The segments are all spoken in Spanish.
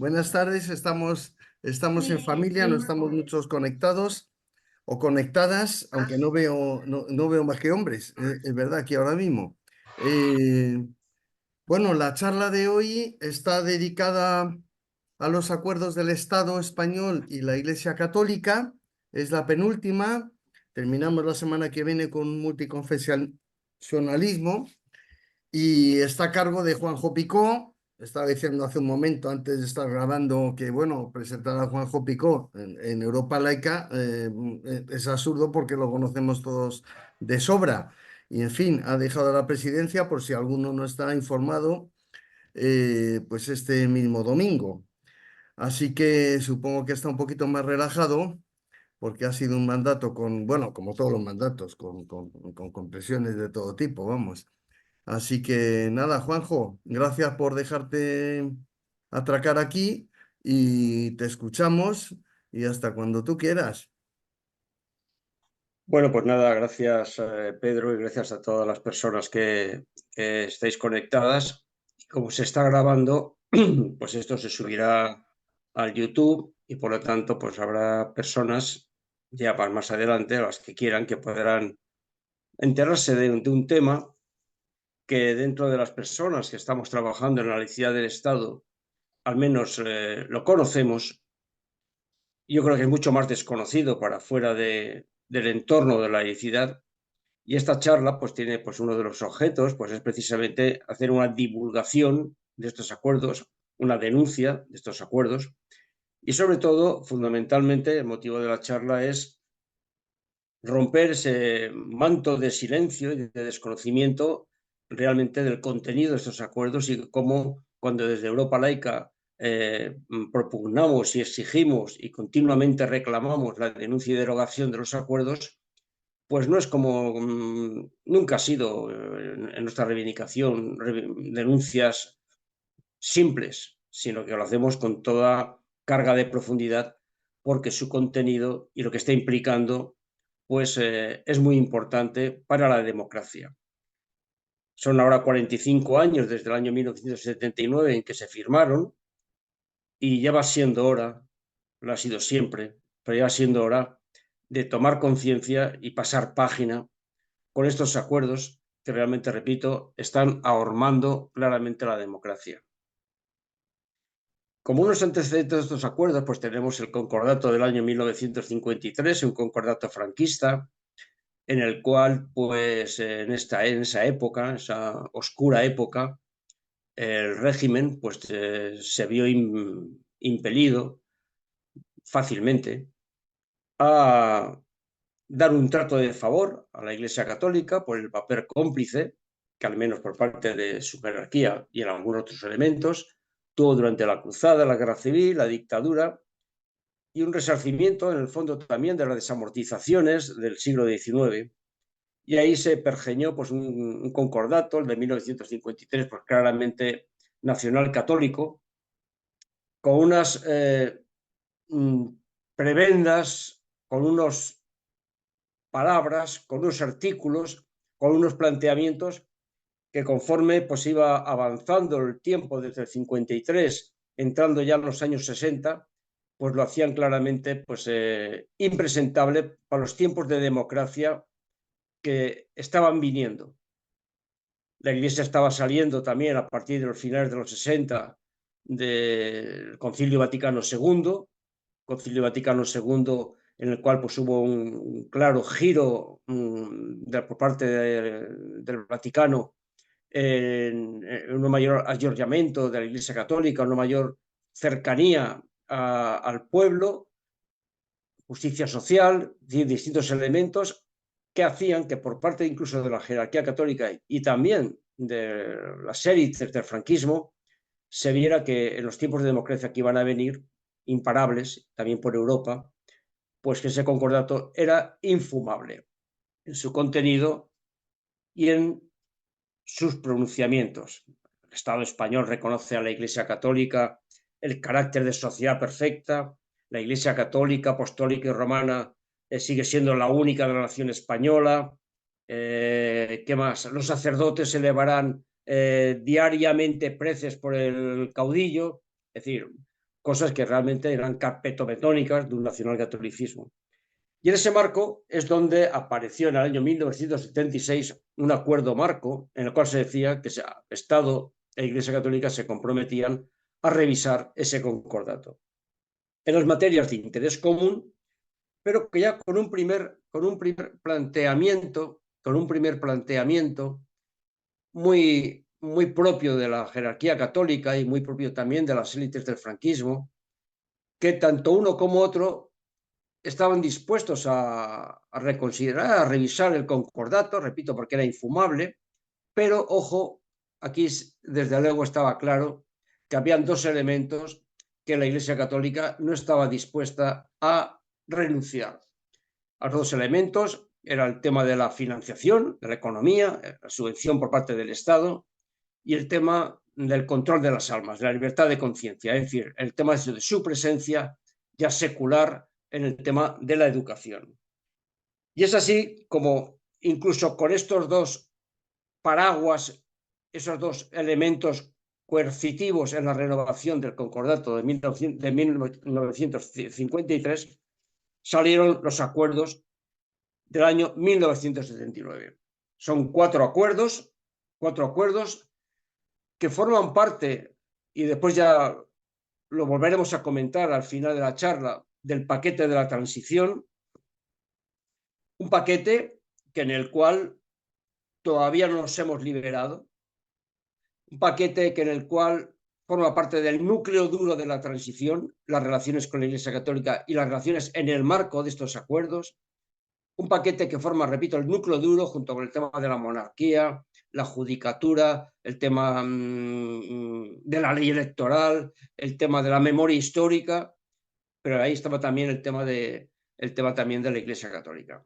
Buenas tardes, estamos en familia, no estamos muchos conectados o conectadas, aunque no veo más que hombres, es verdad, aquí ahora mismo. Eh, bueno, la charla de hoy está dedicada a los acuerdos del Estado español y la Iglesia Católica. Es la penúltima. Terminamos la semana que viene con multiconfesionalismo y está a cargo de Juanjo Picó. Estaba diciendo hace un momento, antes de estar grabando, que bueno, presentar a Juanjo Picó en Europa Laica es absurdo porque lo conocemos todos de sobra. Y en fin, ha dejado la presidencia por si alguno no está informado, pues este mismo domingo. Así que supongo que está un poquito más relajado porque ha sido un mandato con, bueno, como todos los mandatos, con presiones de todo tipo, vamos. Así que nada, Juanjo, gracias por dejarte atracar aquí y te escuchamos y hasta cuando tú quieras. Bueno, pues nada, gracias Pedro y gracias a todas las personas que estáis conectadas. Como se está grabando, pues esto se subirá al YouTube y por lo tanto pues habrá personas ya para más adelante, a las que quieran, que podrán enterarse de un tema que dentro de las personas que estamos trabajando en la laicidad del Estado, al menos lo conocemos. Yo creo que es mucho más desconocido para fuera del entorno de la laicidad. Y esta charla pues tiene pues uno de los objetos pues es precisamente hacer una divulgación de estos acuerdos, una denuncia de estos acuerdos y sobre todo, fundamentalmente, el motivo de la charla es romper ese manto de silencio y de desconocimiento realmente del contenido de estos acuerdos y cómo cuando desde Europa Laica propugnamos y exigimos y continuamente reclamamos la denuncia y derogación de los acuerdos, pues no es como nunca ha sido en nuestra reivindicación denuncias simples, sino que lo hacemos con toda carga de profundidad porque su contenido y lo que está implicando pues es muy importante para la democracia. Son ahora 45 años desde el año 1979 en que se firmaron y ya va siendo hora, lo ha sido siempre, pero ya va siendo hora de tomar conciencia y pasar página con estos acuerdos que realmente, repito, están ahormando claramente la democracia. Como unos antecedentes de estos acuerdos, pues tenemos el concordato del año 1953, un concordato franquista, en el cual, pues, en esa época, esa oscura época, el régimen, pues, se vio impelido fácilmente a dar un trato de favor a la Iglesia Católica por el papel cómplice, que al menos por parte de su jerarquía y en algunos otros elementos, tuvo durante la cruzada, la guerra civil, la dictadura, y un resarcimiento, en el fondo, también de las desamortizaciones del siglo XIX. Y ahí se pergeñó pues, un concordato, el de 1953, pues claramente nacional católico, con unas prebendas, con unos palabras, con unos artículos, con unos planteamientos que conforme pues iba avanzando el tiempo desde el 53, entrando ya en los años 60, pues lo hacían claramente pues, impresentable para los tiempos de democracia que estaban viniendo. La Iglesia estaba saliendo también a partir de los finales de los 60 del Concilio Vaticano II, en el cual pues, hubo un claro giro por parte del Vaticano en un mayor ayornamiento de la Iglesia Católica, una mayor cercanía al pueblo, justicia social, distintos elementos que hacían que por parte incluso de la jerarquía católica y también de las élites del franquismo se viera que en los tiempos de democracia que iban a venir, imparables, también por Europa, pues que ese concordato era infumable en su contenido y en sus pronunciamientos. El Estado español reconoce a la Iglesia Católica el carácter de sociedad perfecta. La Iglesia Católica, Apostólica y Romana sigue siendo la única de la nación española. ¿Qué más? Los sacerdotes elevarán diariamente preces por el caudillo. Es decir, cosas que realmente eran carpetobetónicas de un nacionalcatolicismo. Y en ese marco es donde apareció en el año 1976 un acuerdo marco en el cual se decía que el Estado e Iglesia Católica se comprometían a revisar ese concordato en las materias de interés común, pero que ya con un primer planteamiento muy propio de la jerarquía católica y muy propio también de las élites del franquismo, que tanto uno como otro estaban dispuestos a reconsiderar, a revisar el concordato, repito, porque era infumable, pero ojo, aquí desde luego estaba claro que habían dos elementos que la Iglesia Católica no estaba dispuesta a renunciar. A los dos elementos era el tema de la financiación, de la economía, la subvención por parte del Estado, y el tema del control de las almas, de la libertad de conciencia, es decir, el tema de su presencia ya secular en el tema de la educación. Y es así como incluso con estos dos paraguas, esos dos elementos coercitivos en la renovación del concordato de 1953, salieron los acuerdos del año 1979. Son cuatro acuerdos que forman parte, y después ya lo volveremos a comentar al final de la charla, del paquete de la transición, un paquete en el cual todavía no nos hemos liberado, un paquete en el cual forma parte del núcleo duro de la transición, las relaciones con la Iglesia Católica y las relaciones en el marco de estos acuerdos, un paquete que forma, repito, el núcleo duro junto con el tema de la monarquía, la judicatura, el tema de la ley electoral, el tema de la memoria histórica, pero ahí estaba también el tema también de la Iglesia Católica.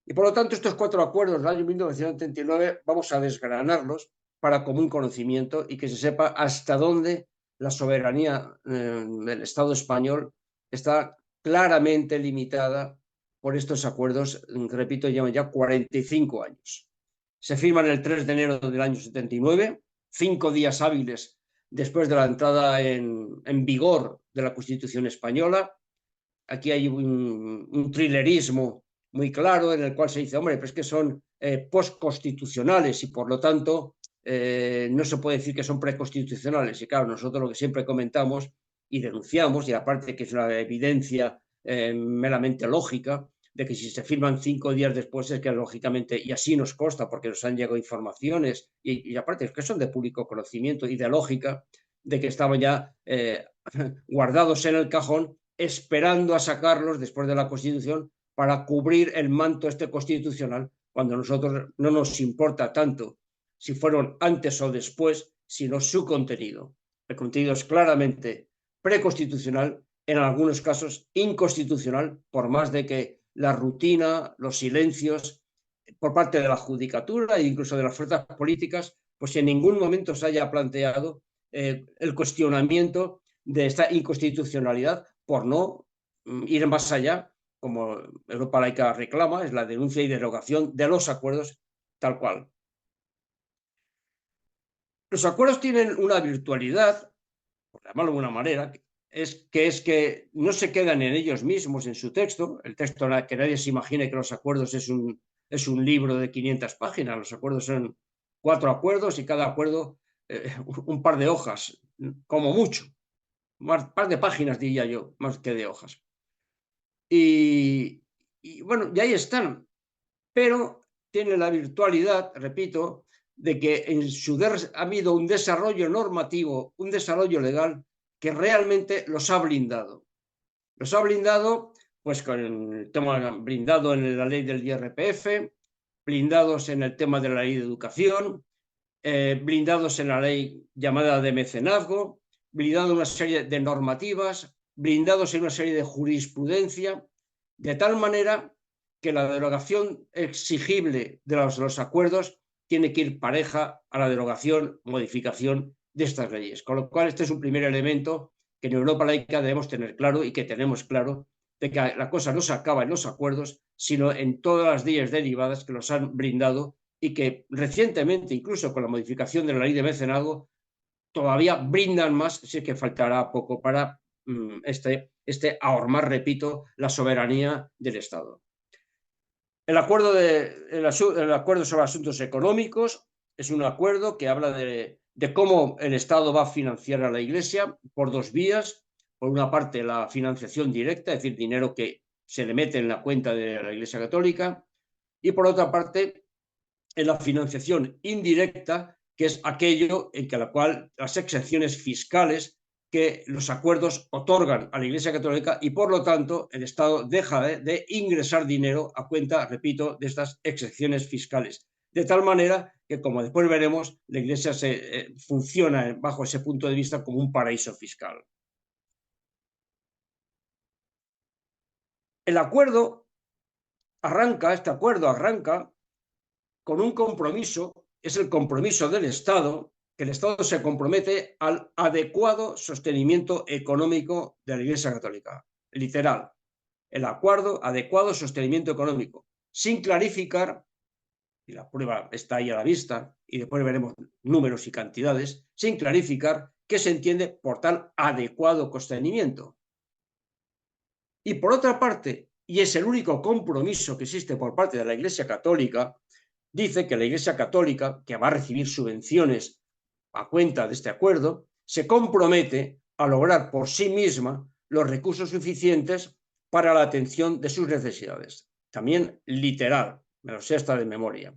Y por lo tanto, estos cuatro acuerdos del año 1979 vamos a desgranarlos para común conocimiento y que se sepa hasta dónde la soberanía del Estado español está claramente limitada por estos acuerdos, repito, llevan ya 45 años. Se firman el 3 de enero del año 79, 5 días hábiles después de la entrada en vigor de la Constitución española. Aquí hay un thrillerismo muy claro en el cual se dice, hombre, pero es que son postconstitucionales y por lo tanto no se puede decir que son preconstitucionales. Y claro, nosotros lo que siempre comentamos y denunciamos, y aparte que es una evidencia meramente lógica, de que si se firman 5 días después es que lógicamente, y así nos consta porque nos han llegado informaciones, y aparte es que son de público conocimiento y de lógica, de que estaban ya guardados en el cajón esperando a sacarlos después de la Constitución para cubrir el manto este constitucional, cuando a nosotros no nos importa tanto si fueron antes o después, sino su contenido. El contenido es claramente preconstitucional, en algunos casos inconstitucional, por más de que la rutina, los silencios por parte de la judicatura e incluso de las fuerzas políticas, pues en ningún momento se haya planteado el cuestionamiento de esta inconstitucionalidad por no ir más allá, como Europa Laica reclama, es la denuncia y derogación de los acuerdos tal cual. Los acuerdos tienen una virtualidad, por llamarlo de alguna manera, es que no se quedan en ellos mismos, en su texto. El texto, que nadie se imagine que los acuerdos es un libro de 500 páginas. Los acuerdos son 4 acuerdos y cada acuerdo un par de hojas, como mucho. Un par de páginas, diría yo, más que de hojas. Y bueno, y ahí están. Pero tiene la virtualidad, repito, de que ha habido un desarrollo normativo, un desarrollo legal que realmente los ha blindado. Los ha blindado, pues con el tema blindado en la ley del IRPF, blindados en el tema de la ley de educación, blindados en la ley llamada de mecenazgo, blindados en una serie de normativas, blindados en una serie de jurisprudencia, de tal manera que la derogación exigible de los acuerdos tiene que ir pareja a la derogación, modificación de estas leyes. Con lo cual, este es un primer elemento que en Europa Laica debemos tener claro y que tenemos claro, de que la cosa no se acaba en los acuerdos, sino en todas las leyes derivadas que los han brindado y que recientemente, incluso con la modificación de la ley de mecenazgo, todavía brindan más, si es que faltará poco para ahormar, repito, la soberanía del Estado. El acuerdo sobre asuntos económicos es un acuerdo que habla de cómo el Estado va a financiar a la Iglesia por dos vías. Por una parte, la financiación directa, es decir, dinero que se le mete en la cuenta de la Iglesia Católica, y por otra parte, en la financiación indirecta, que es aquello en que la cual las exenciones fiscales que los acuerdos otorgan a la Iglesia Católica y, por lo tanto, el Estado deja de ingresar dinero a cuenta, repito, de estas exenciones fiscales. De tal manera que, como después veremos, la Iglesia funciona bajo ese punto de vista como un paraíso fiscal. Este acuerdo arranca con un compromiso, es el compromiso del Estado, que el Estado se compromete al adecuado sostenimiento económico de la Iglesia Católica. Literal, el acuerdo adecuado sostenimiento económico, sin clarificar, y la prueba está ahí a la vista, y después veremos números y cantidades, sin clarificar qué se entiende por tal adecuado sostenimiento. Y por otra parte, y es el único compromiso que existe por parte de la Iglesia Católica, dice que la Iglesia Católica, que va a recibir subvenciones a cuenta de este acuerdo, se compromete a lograr por sí misma los recursos suficientes para la atención de sus necesidades. También literal, me lo sé hasta de memoria.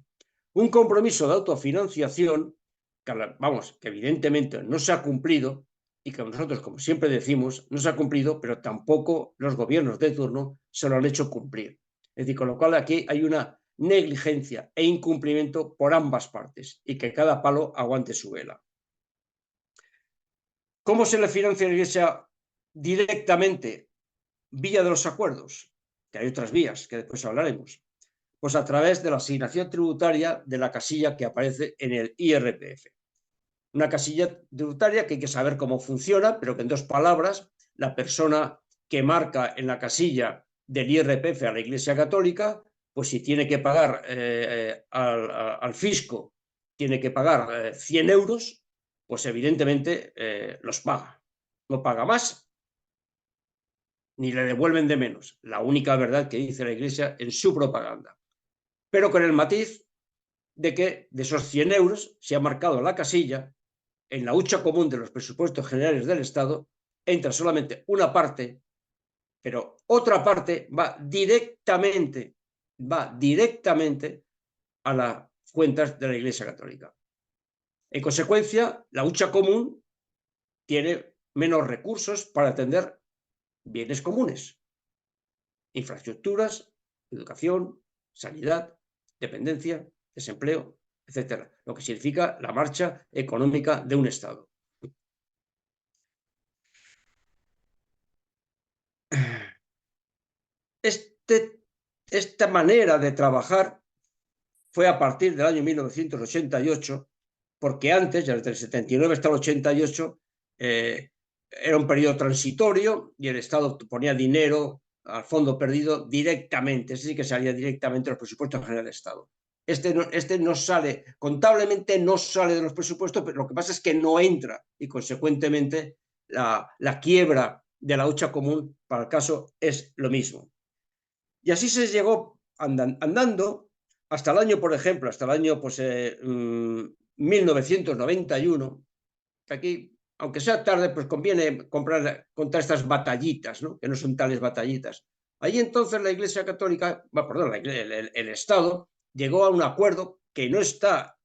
Un compromiso de autofinanciación que evidentemente no se ha cumplido y que nosotros, como siempre decimos, no se ha cumplido, pero tampoco los gobiernos de turno se lo han hecho cumplir. Es decir, con lo cual aquí hay una negligencia e incumplimiento por ambas partes y que cada palo aguante su vela. ¿Cómo se le financia a la Iglesia directamente? Vía de los acuerdos, que hay otras vías que después hablaremos. Pues a través de la asignación tributaria de la casilla que aparece en el IRPF. Una casilla tributaria que hay que saber cómo funciona, pero que en dos palabras, la persona que marca en la casilla del IRPF a la Iglesia Católica, pues si tiene que pagar al fisco, tiene que pagar 100 euros, pues evidentemente los paga. No paga más, ni le devuelven de menos. La única verdad que dice la Iglesia en su propaganda. Pero con el matiz de que de esos 100 euros se ha marcado la casilla en la hucha común de los presupuestos generales del Estado, entra solamente una parte, pero otra parte va directamente a las cuentas de la Iglesia Católica. En consecuencia, la hucha común tiene menos recursos para atender bienes comunes, infraestructuras, educación, sanidad, dependencia, desempleo, etcétera, lo que significa la marcha económica de un Estado. Esta manera de trabajar fue a partir del año 1988, porque antes, desde el 79 hasta el 88, era un periodo transitorio y el Estado ponía dinero al fondo perdido directamente, es decir, que salía directamente de los presupuestos generales del Estado. Este no sale, contablemente no sale de los presupuestos, pero lo que pasa es que no entra y consecuentemente la quiebra de la hucha común para el caso es lo mismo. Y así se llegó andando hasta el año, por ejemplo, hasta el año 1991, que aquí, aunque sea tarde, pues conviene contar estas batallitas, ¿no? Que no son tales batallitas. Ahí entonces la Iglesia Católica, el Estado, llegó a un acuerdo que no está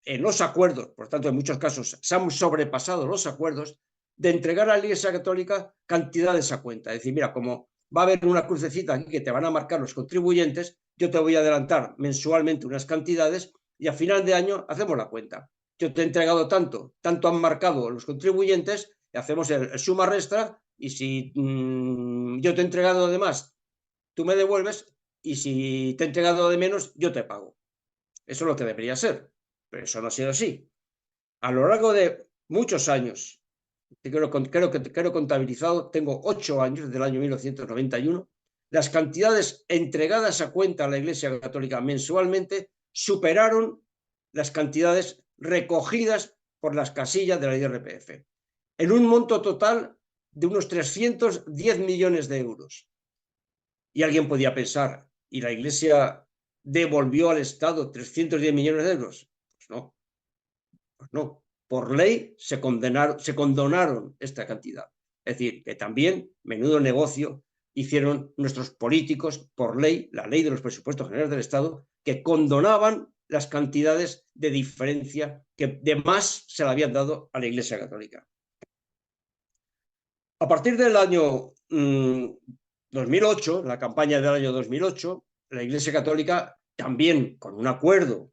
en los acuerdos, por tanto, en muchos casos se han sobrepasado los acuerdos, de entregar a la Iglesia Católica cantidades a cuenta. Es decir, mira, como va a haber una crucecita aquí que te van a marcar los contribuyentes, yo te voy a adelantar mensualmente unas cantidades y a final de año hacemos la cuenta. Yo te he entregado tanto han marcado los contribuyentes, hacemos el suma restra y si yo te he entregado de más, tú me devuelves y si te he entregado de menos, yo te pago. Eso es lo que debería ser, pero eso no ha sido así. A lo largo de muchos años, creo contabilizado, tengo 8 años, desde el año 1991, las cantidades entregadas a cuenta a la Iglesia Católica mensualmente superaron las cantidades recogidas por las casillas de la IRPF, en un monto total de unos 310 millones de euros. Y alguien podía pensar, ¿y la Iglesia devolvió al Estado 310 millones de euros? Pues no, pues no. Por ley se condonaron esta cantidad. Es decir, que también, menudo negocio, hicieron nuestros políticos por ley, la ley de los presupuestos generales del Estado, que condonaban las cantidades de diferencia que de más se le habían dado a la Iglesia Católica. A partir del año 2008, la campaña del año 2008, la Iglesia Católica, también con un acuerdo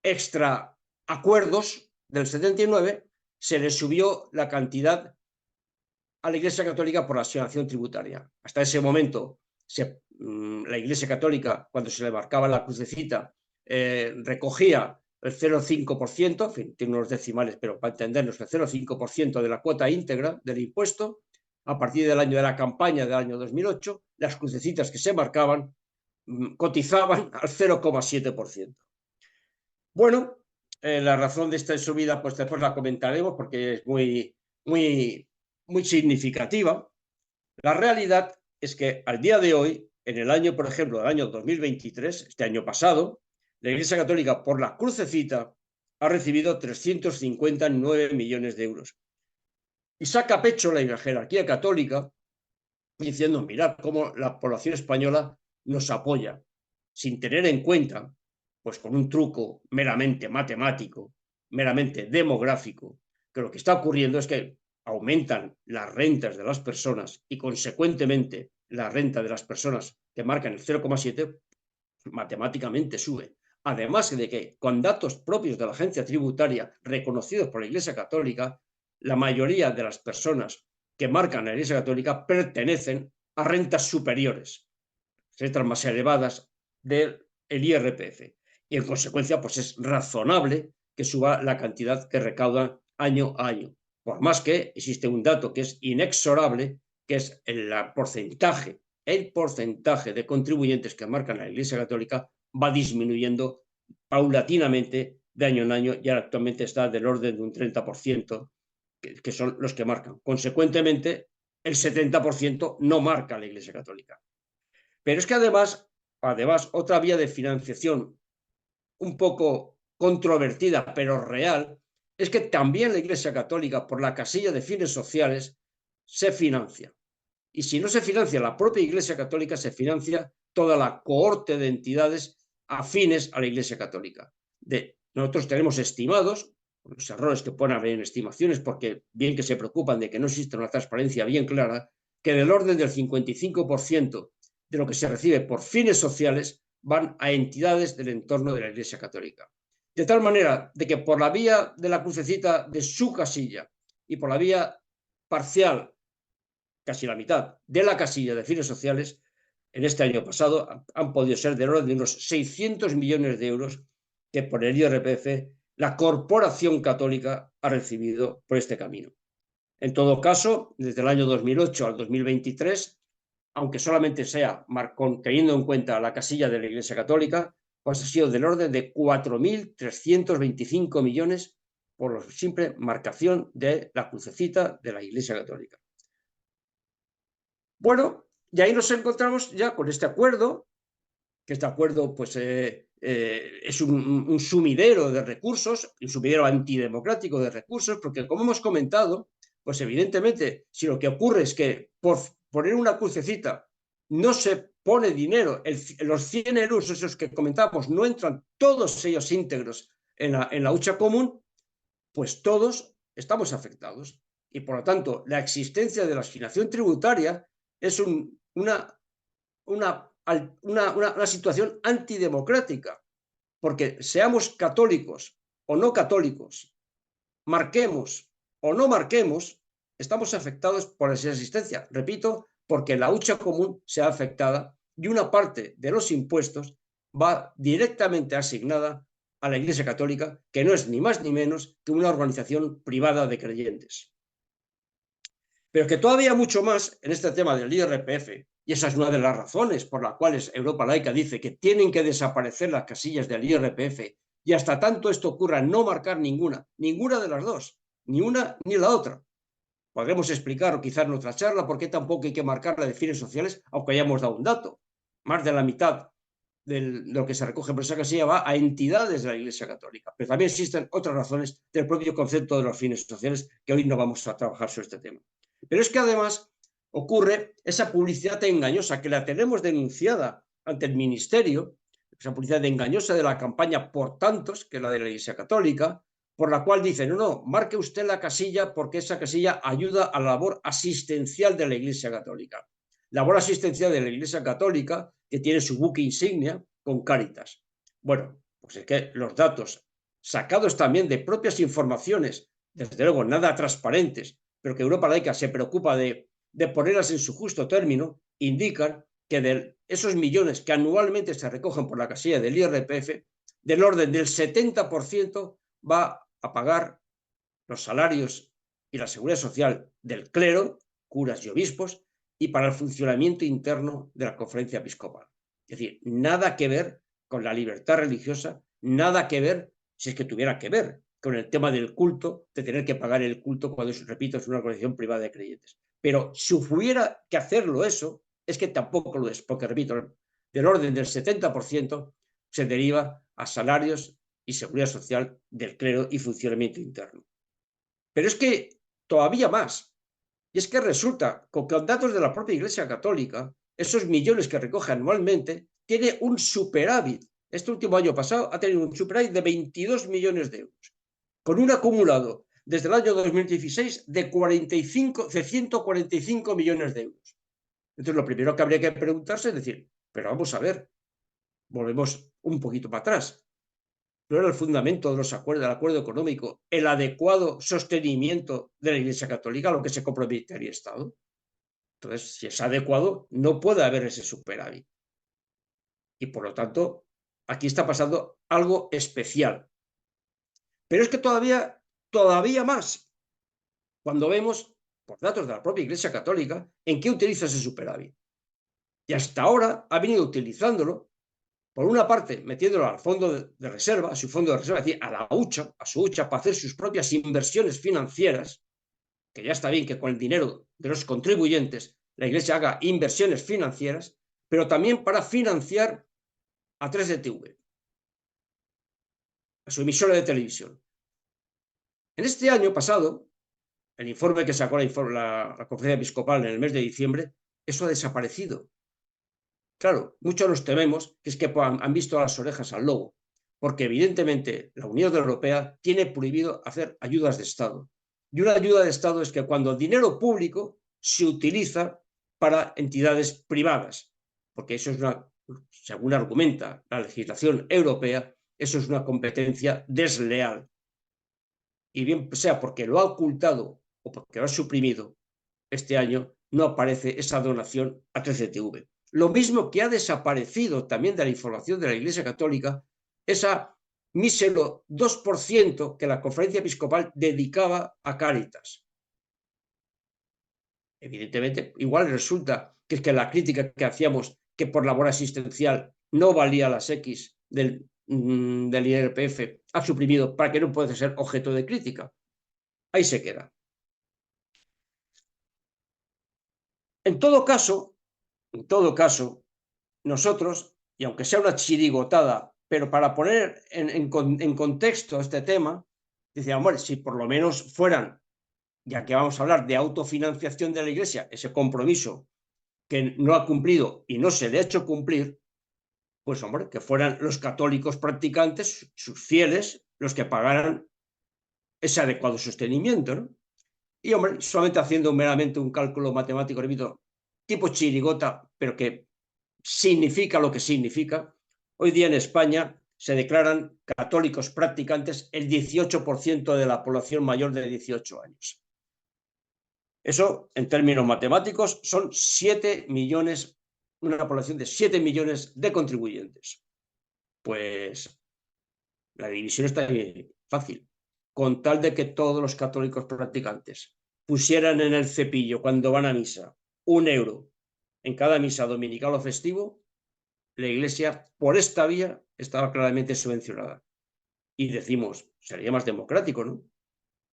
extra acuerdos del 79, se le subió la cantidad a la Iglesia Católica por la asignación tributaria. Hasta ese momento, la Iglesia Católica, cuando se le marcaba la crucecita, recogía el 0,5%, en fin, tiene unos decimales, pero para entendernos, el 0,5% de la cuota íntegra del impuesto. A partir del año de la campaña del año 2008, las crucecitas que se marcaban cotizaban al 0,7%. Bueno, la razón de esta subida, pues después la comentaremos porque es muy significativa. La realidad es que al día de hoy, en el año, por ejemplo, el año 2023, este año pasado, la Iglesia Católica, por la crucecita, ha recibido 359 millones de euros. Y saca pecho la jerarquía católica diciendo, mirad cómo la población española nos apoya, sin tener en cuenta, pues con un truco meramente matemático, meramente demográfico, que lo que está ocurriendo es que aumentan las rentas de las personas y consecuentemente la renta de las personas que marcan el 0,7 matemáticamente sube. Además de que con datos propios de la agencia tributaria reconocidos por la Iglesia Católica, la mayoría de las personas que marcan a la Iglesia Católica pertenecen a rentas superiores, rentas más elevadas del IRPF. Y en consecuencia, pues es razonable que suba la cantidad que recaudan año a año. Por más que existe un dato que es inexorable, que es el porcentaje de contribuyentes que marcan a la Iglesia Católica va disminuyendo paulatinamente de año en año y ahora actualmente está del orden de un 30%, que son los que marcan. Consecuentemente, el 70% no marca a la Iglesia Católica. Pero es que además, otra vía de financiación un poco controvertida, pero real, es que también la Iglesia Católica, por la casilla de fines sociales, se financia. Y si no se financia la propia Iglesia Católica, se financia toda la cohorte de entidades afines a la Iglesia Católica. Nosotros tenemos estimados, los errores que pueden haber en estimaciones, porque bien que se preocupan de que no exista una transparencia bien clara, que del orden del 55% de lo que se recibe por fines sociales van a entidades del entorno de la Iglesia Católica. De tal manera de que por la vía de la crucecita de su casilla y por la vía parcial, casi la mitad, de la casilla de fines sociales, en este año pasado han podido ser del orden de unos 600 millones de euros que por el IRPF la Corporación Católica ha recibido por este camino. En todo caso, desde el año 2008 al 2023, aunque solamente sea teniendo en cuenta la casilla de la Iglesia Católica, pues ha sido del orden de 4.325 millones por la simple marcación de la crucecita de la Iglesia Católica. Bueno, y ahí nos encontramos ya con este acuerdo, que este acuerdo pues, es un sumidero de recursos, un sumidero antidemocrático de recursos, porque como hemos comentado, pues evidentemente, si lo que ocurre es que por poner una crucecita no se pone dinero, los 100 euros esos que comentamos no entran todos ellos íntegros en la hucha común, pues todos estamos afectados. Y por lo tanto, la existencia de la asignación tributaria es una situación antidemocrática, porque seamos católicos o no católicos, marquemos o no marquemos, estamos afectados por esa existencia. Repito, porque la hucha común sea afectada y una parte de los impuestos va directamente asignada a la Iglesia Católica, que no es ni más ni menos que una organización privada de creyentes. Pero que todavía mucho más en este tema del IRPF, y esa es una de las razones por las cuales Europa Laica dice que tienen que desaparecer las casillas del IRPF, y hasta tanto esto ocurra, no marcar ninguna de las dos, ni una ni la otra. Podremos explicar, o quizás en otra charla, por qué tampoco hay que marcarla de fines sociales, aunque hayamos dado un dato. Más de la mitad de lo que se recoge por esa casilla va a entidades de la Iglesia Católica. Pero también existen otras razones del propio concepto de los fines sociales, que hoy no vamos a trabajar sobre este tema. Pero es que además ocurre esa publicidad engañosa que la tenemos denunciada ante el Ministerio, esa publicidad engañosa de la campaña Por Tantos, que es la de la Iglesia Católica, por la cual dice, no, marque usted la casilla porque esa casilla ayuda a la labor asistencial de la Iglesia Católica. Labor asistencial de la Iglesia Católica que tiene su buque insignia con Cáritas. Bueno, pues es que los datos sacados también de propias informaciones, desde luego nada transparentes, pero que Europa Laica se preocupa de ponerlas en su justo término, indican que de esos millones que anualmente se recogen por la casilla del IRPF, del orden del 70% va a pagar los salarios y la seguridad social del clero, curas y obispos, y para el funcionamiento interno de la conferencia episcopal. Es decir, nada que ver con la libertad religiosa, nada que ver, si es que tuviera que ver, con el tema del culto, de tener que pagar el culto cuando, repito, es una organización privada de creyentes. Pero si hubiera que hacerlo eso, es que tampoco lo es, porque, repito, del orden del 70% se deriva a salarios y seguridad social del clero y funcionamiento interno. Pero es que todavía más. Y es que resulta que con datos de la propia Iglesia Católica, esos millones que recoge anualmente, tiene un superávit. Este último año pasado ha tenido un superávit de 22 millones de euros, con un acumulado desde el año 2016 de 145 millones de euros. Entonces, lo primero que habría que preguntarse es decir, pero vamos a ver, volvemos un poquito para atrás. ¿No era el fundamento de los acuerdos, del acuerdo económico, el adecuado sostenimiento de la Iglesia Católica a lo que se compromete el Estado? Entonces, si es adecuado, no puede haber ese superávit. Y por lo tanto, aquí está pasando algo especial. Pero es que todavía más, cuando vemos, por datos de la propia Iglesia Católica, en qué utiliza ese superávit. Y hasta ahora ha venido utilizándolo, por una parte, metiéndolo al fondo de reserva, a su fondo de reserva, es decir, a la hucha, a su hucha, para hacer sus propias inversiones financieras, que ya está bien que con el dinero de los contribuyentes la Iglesia haga inversiones financieras, pero también para financiar a 3DTV, a su emisora de televisión. En este año pasado, el informe que sacó la Conferencia Episcopal en el mes de diciembre, eso ha desaparecido. Claro, muchos nos tememos que es que han visto las orejas al lobo, porque evidentemente la Unión Europea tiene prohibido hacer ayudas de Estado. Y una ayuda de Estado es que cuando el dinero público se utiliza para entidades privadas, porque eso es según argumenta la legislación europea, eso es una competencia desleal. Y bien sea porque lo ha ocultado o porque lo ha suprimido, este año no aparece esa donación a 3DTV. Lo mismo que ha desaparecido también de la información de la Iglesia Católica esa mísero 2% que la Conferencia Episcopal dedicaba a Cáritas. Evidentemente, igual resulta que es que la crítica que hacíamos que por labor asistencial no valía las X del IRPF, ha suprimido para que no pueda ser objeto de crítica. Ahí se queda. En todo caso, nosotros, y aunque sea una chirigotada, pero para poner en contexto este tema, decíamos, bueno, si por lo menos fueran, ya que vamos a hablar de autofinanciación de la Iglesia, ese compromiso que no ha cumplido y no se le ha hecho cumplir, pues hombre, que fueran los católicos practicantes, sus fieles, los que pagaran ese adecuado sostenimiento, ¿no? Y hombre, solamente haciendo meramente un cálculo matemático, repito, tipo chirigota, pero que significa lo que significa. Hoy día en España se declaran católicos practicantes el 18% de la población mayor de 18 años. Eso, en términos matemáticos, son 7 millones, una población de 7 millones de contribuyentes. Pues la división está fácil. Con tal de que todos los católicos practicantes pusieran en el cepillo cuando van a misa 1 euro en cada misa dominical o festivo, la Iglesia, por esta vía, estaba claramente subvencionada. Y decimos, sería más democrático, ¿no?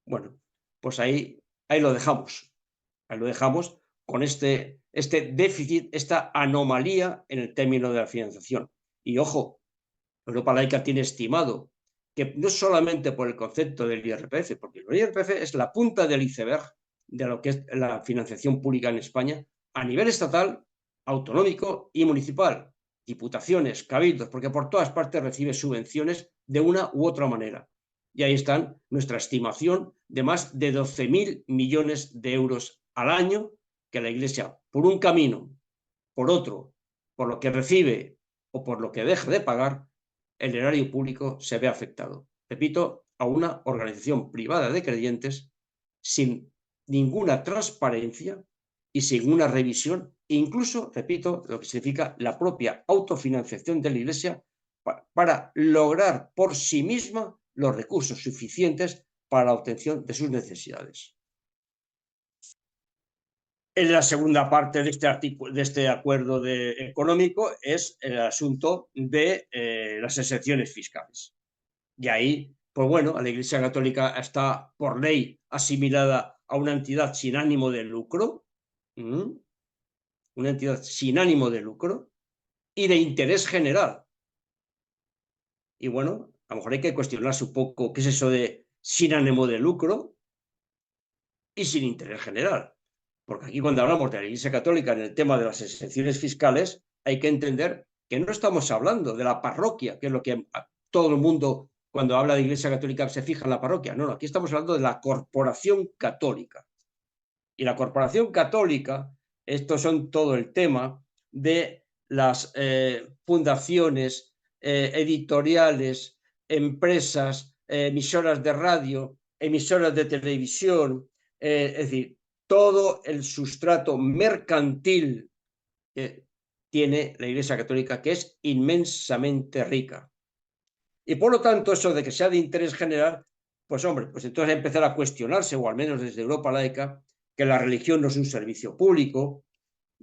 Bueno, pues ahí ahí lo dejamos. Ahí lo dejamos con este déficit, esta anomalía en el término de la financiación. Y ojo, Europa Laica tiene estimado que no solamente por el concepto del IRPF, porque el IRPF es la punta del iceberg de lo que es la financiación pública en España a nivel estatal, autonómico y municipal, diputaciones, cabildos, porque por todas partes recibe subvenciones de una u otra manera. Y ahí está nuestra estimación de más de 12.000 millones de euros al año que la Iglesia, por un camino, por otro, por lo que recibe o por lo que deja de pagar, el erario público se ve afectado. Repito, a una organización privada de creyentes sin ninguna transparencia y sin una revisión, incluso, repito, lo que significa la propia autofinanciación de la Iglesia para lograr por sí misma los recursos suficientes para la obtención de sus necesidades. En la segunda parte de este acuerdo económico es el asunto de las exenciones fiscales. Y ahí, pues bueno, la Iglesia Católica está por ley asimilada a una entidad sin ánimo de lucro, una entidad sin ánimo de lucro y de interés general. Y bueno, a lo mejor hay que cuestionarse un poco qué es eso de sin ánimo de lucro y sin interés general. Porque aquí cuando hablamos de la Iglesia Católica en el tema de las exenciones fiscales, hay que entender que no estamos hablando de la parroquia, que es lo que todo el mundo cuando habla de Iglesia Católica se fija en la parroquia. No, aquí estamos hablando de la corporación católica. Y la corporación católica, estos son todo el tema de las fundaciones, editoriales, empresas, emisoras de radio, emisoras de televisión, es decir, todo el sustrato mercantil que tiene la Iglesia Católica, que es inmensamente rica. Y por lo tanto, eso de que sea de interés general, pues hombre, pues entonces empezar a cuestionarse, o al menos desde Europa Laica, que la religión no es un servicio público,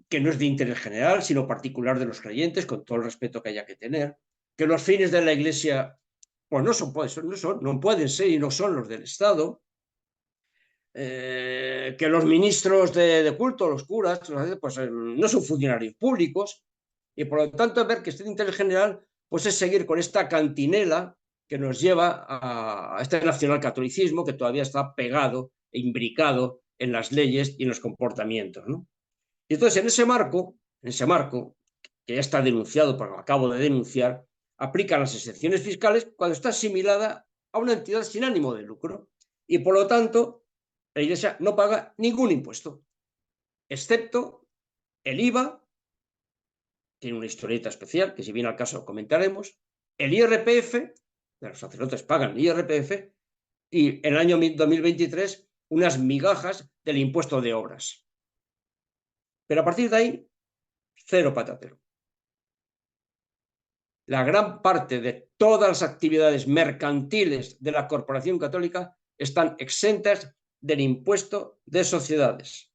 que no es de interés general, sino particular de los creyentes, con todo el respeto que haya que tener, que los fines de la Iglesia pues no pueden ser y no son los del Estado, que los ministros de culto, los curas, pues no son funcionarios públicos, y por lo tanto ver que este interés general pues es seguir con esta cantinela que nos lleva a este nacionalcatolicismo que todavía está pegado e imbricado en las leyes y en los comportamientos, ¿no? Y entonces en ese marco, que ya está denunciado, porque lo acabo de denunciar, aplica las exenciones fiscales cuando está asimilada a una entidad sin ánimo de lucro. Y por lo tanto, la Iglesia no paga ningún impuesto, excepto el IVA, tiene una historieta especial, que si viene al caso comentaremos, el IRPF, los sacerdotes pagan el IRPF, y en el año 2023 unas migajas del impuesto de obras. Pero a partir de ahí, cero patatero. La gran parte de todas las actividades mercantiles de la Corporación Católica están exentas del impuesto de sociedades.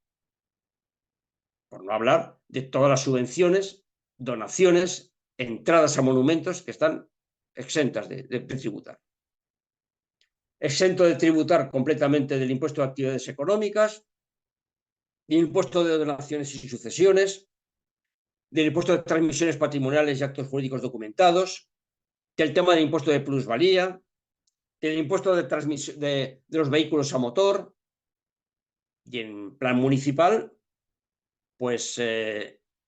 Por no hablar de todas las subvenciones, donaciones, entradas a monumentos que están exentas de tributar. Exento de tributar completamente del impuesto de actividades económicas, del impuesto de donaciones y sucesiones, del impuesto de transmisiones patrimoniales y actos jurídicos documentados, del tema del impuesto de plusvalía, del impuesto de los vehículos a motor, y en plan municipal, pues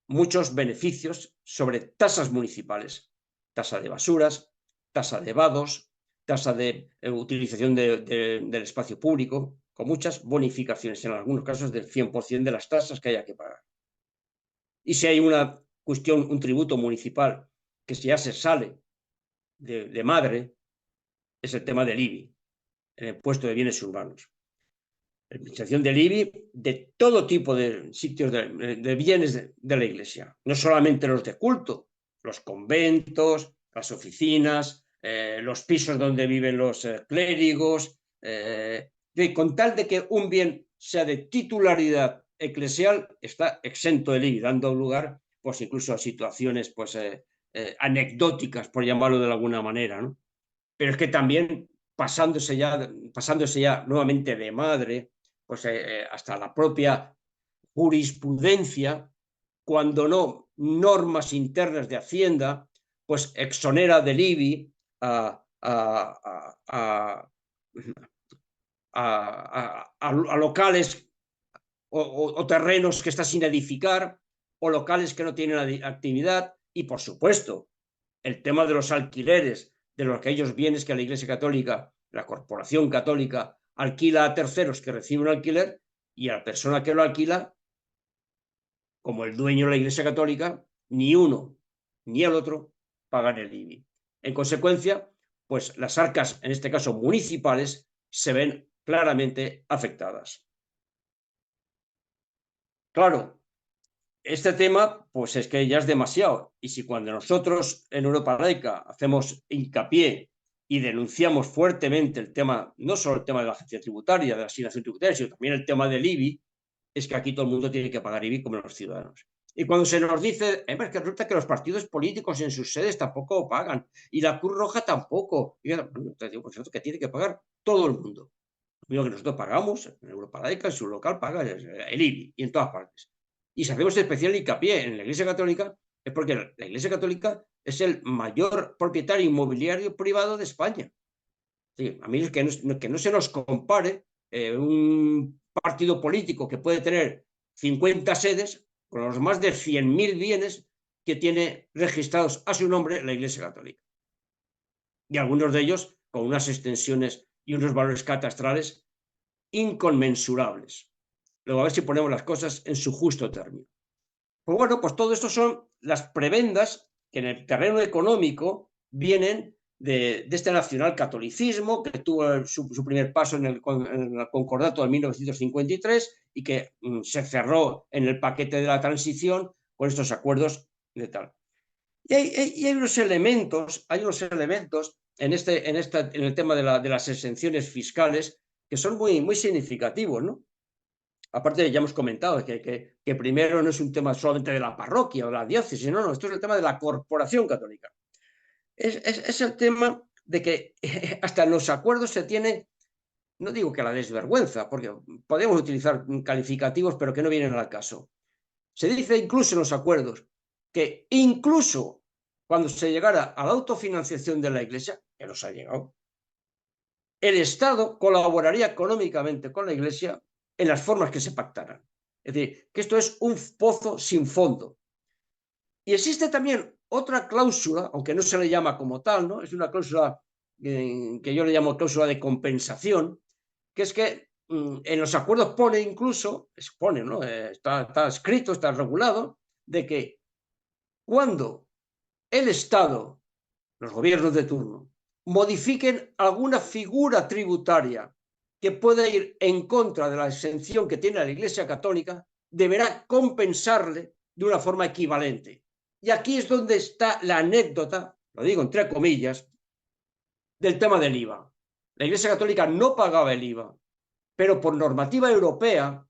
muchos beneficios sobre tasas municipales, tasa de basuras, tasa de vados, tasa de utilización del espacio público, con muchas bonificaciones, en algunos casos del 100% de las tasas que haya que pagar. Y si hay una cuestión, un tributo municipal que ya se sale de madre, es el tema del IBI, el impuesto de bienes urbanos. La administración del IBI de todo tipo de sitios de bienes de la Iglesia, no solamente los de culto, los conventos, las oficinas, los pisos donde viven los clérigos, con tal de que un bien sea de titularidad eclesial, está exento del IBI, dando lugar pues incluso a situaciones pues, anecdóticas, por llamarlo de alguna manera, ¿no? Pero es que también pasándose ya nuevamente de madre, pues hasta la propia jurisprudencia, cuando no normas internas de Hacienda, pues exonera del IBI a locales o terrenos que están sin edificar o locales que no tienen actividad y, por supuesto, el tema de los alquileres de los aquellos bienes que la Iglesia Católica, la Corporación Católica, alquila a terceros que reciben un alquiler y a la persona que lo alquila, como el dueño de la Iglesia Católica, ni uno ni el otro pagan el IBI. En consecuencia, pues las arcas, en este caso municipales, se ven claramente afectadas. Claro, este tema, pues es que ya es demasiado. Y si cuando nosotros en Europa Laica hacemos hincapié y denunciamos fuertemente el tema, no solo el tema de la agencia tributaria, de la asignación tributaria, sino también el tema del IBI, es que aquí todo el mundo tiene que pagar IBI como los ciudadanos. Y cuando se nos dice, es que resulta que los partidos políticos en sus sedes tampoco pagan, y la Cruz Roja tampoco. Y yo, te digo, por cierto, que tiene que pagar todo el mundo. Lo que nosotros pagamos, en Europa Laica, en su local, paga el IBI, y en todas partes. Y si hacemos especial hincapié en la Iglesia Católica, es porque la Iglesia Católica es el mayor propietario inmobiliario privado de España. Sí, a mí es que no se nos compare un partido político que puede tener 50 sedes con los más de 100.000 bienes que tiene registrados a su nombre la Iglesia Católica. Y algunos de ellos con unas extensiones y unos valores catastrales inconmensurables. Luego a ver si ponemos las cosas en su justo término. Pues bueno, pues todo esto son las prebendas que en el terreno económico vienen de este nacionalcatolicismo que tuvo su primer paso en el concordato de 1953 y que se cerró en el paquete de la transición con estos acuerdos de tal. Y hay unos elementos en el tema de las exenciones fiscales que son muy significativos, ¿no? Aparte, ya hemos comentado que primero no es un tema solamente de la parroquia o de la diócesis, no, esto es el tema de la corporación católica. Es el tema de que hasta en los acuerdos se tiene, no digo que la desvergüenza, porque podemos utilizar calificativos, pero que no vienen al caso. Se dice incluso en los acuerdos que incluso cuando se llegara a la autofinanciación de la Iglesia, que nos ha llegado, el Estado colaboraría económicamente con la Iglesia en las formas que se pactaran. Es decir, que esto es un pozo sin fondo. Y existe también otra cláusula, aunque no se le llama como tal, ¿no? Es una cláusula que yo le llamo cláusula de compensación, que es que en los acuerdos pone incluso, ¿no? Está escrito, está regulado, de que cuando el Estado, los gobiernos de turno, modifiquen alguna figura tributaria que pueda ir en contra de la exención que tiene la Iglesia Católica, deberá compensarle de una forma equivalente. Y aquí es donde está la anécdota, lo digo entre comillas, del tema del IVA. La Iglesia Católica no pagaba el IVA, pero por normativa europea, la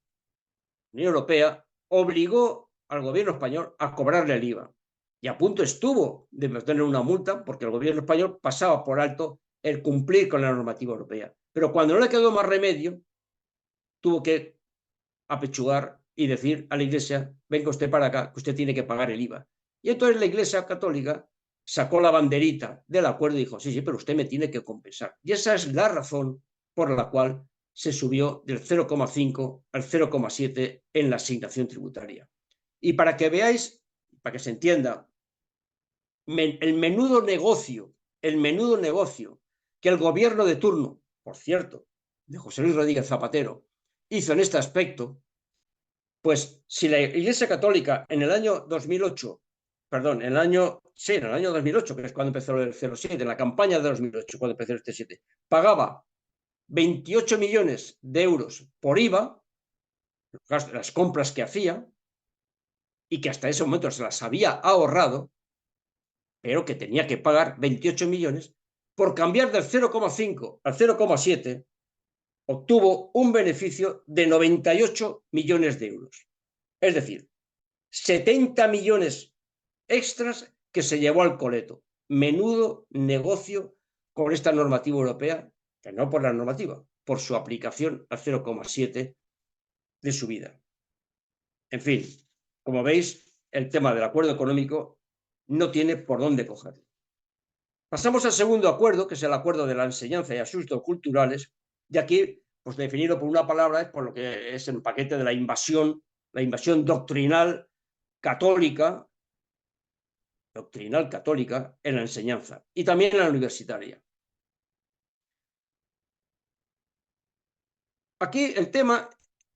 Unión Europea obligó al gobierno español a cobrarle el IVA. Y a punto estuvo de tener una multa porque el gobierno español pasaba por alto el cumplir con la normativa europea. Pero cuando no le quedó más remedio, tuvo que apechugar y decir a la Iglesia, venga usted para acá, que usted tiene que pagar el IVA. Y entonces la Iglesia Católica sacó la banderita del acuerdo y dijo, sí, pero usted me tiene que compensar. Y esa es la razón por la cual se subió del 0,5 al 0,7 en la asignación tributaria. Y para que veáis, para que se entienda, el menudo negocio que el gobierno de turno, por cierto, de José Luis Rodríguez Zapatero, hizo en este aspecto, pues si la Iglesia Católica en el año 2008, perdón, en el año 2008, que es cuando empezó el 07, en la campaña de 2008, cuando empezó el T7, pagaba 28 millones de euros por IVA, las compras que hacía, y que hasta ese momento se las había ahorrado, pero que tenía que pagar 28 millones, por cambiar del 0,5 al 0,7, obtuvo un beneficio de 98 millones de euros. Es decir, 70 millones extras que se llevó al coleto. Menudo negocio con esta normativa europea, que no por la normativa, por su aplicación al 0,7 de su vida. En fin, como veis, el tema del acuerdo económico no tiene por dónde cogerlo. Pasamos al segundo acuerdo, que es el acuerdo de la enseñanza y asuntos culturales, y aquí, pues definido por una palabra, es por lo que es el paquete de la invasión doctrinal católica en la enseñanza y también en la universitaria. Aquí el tema,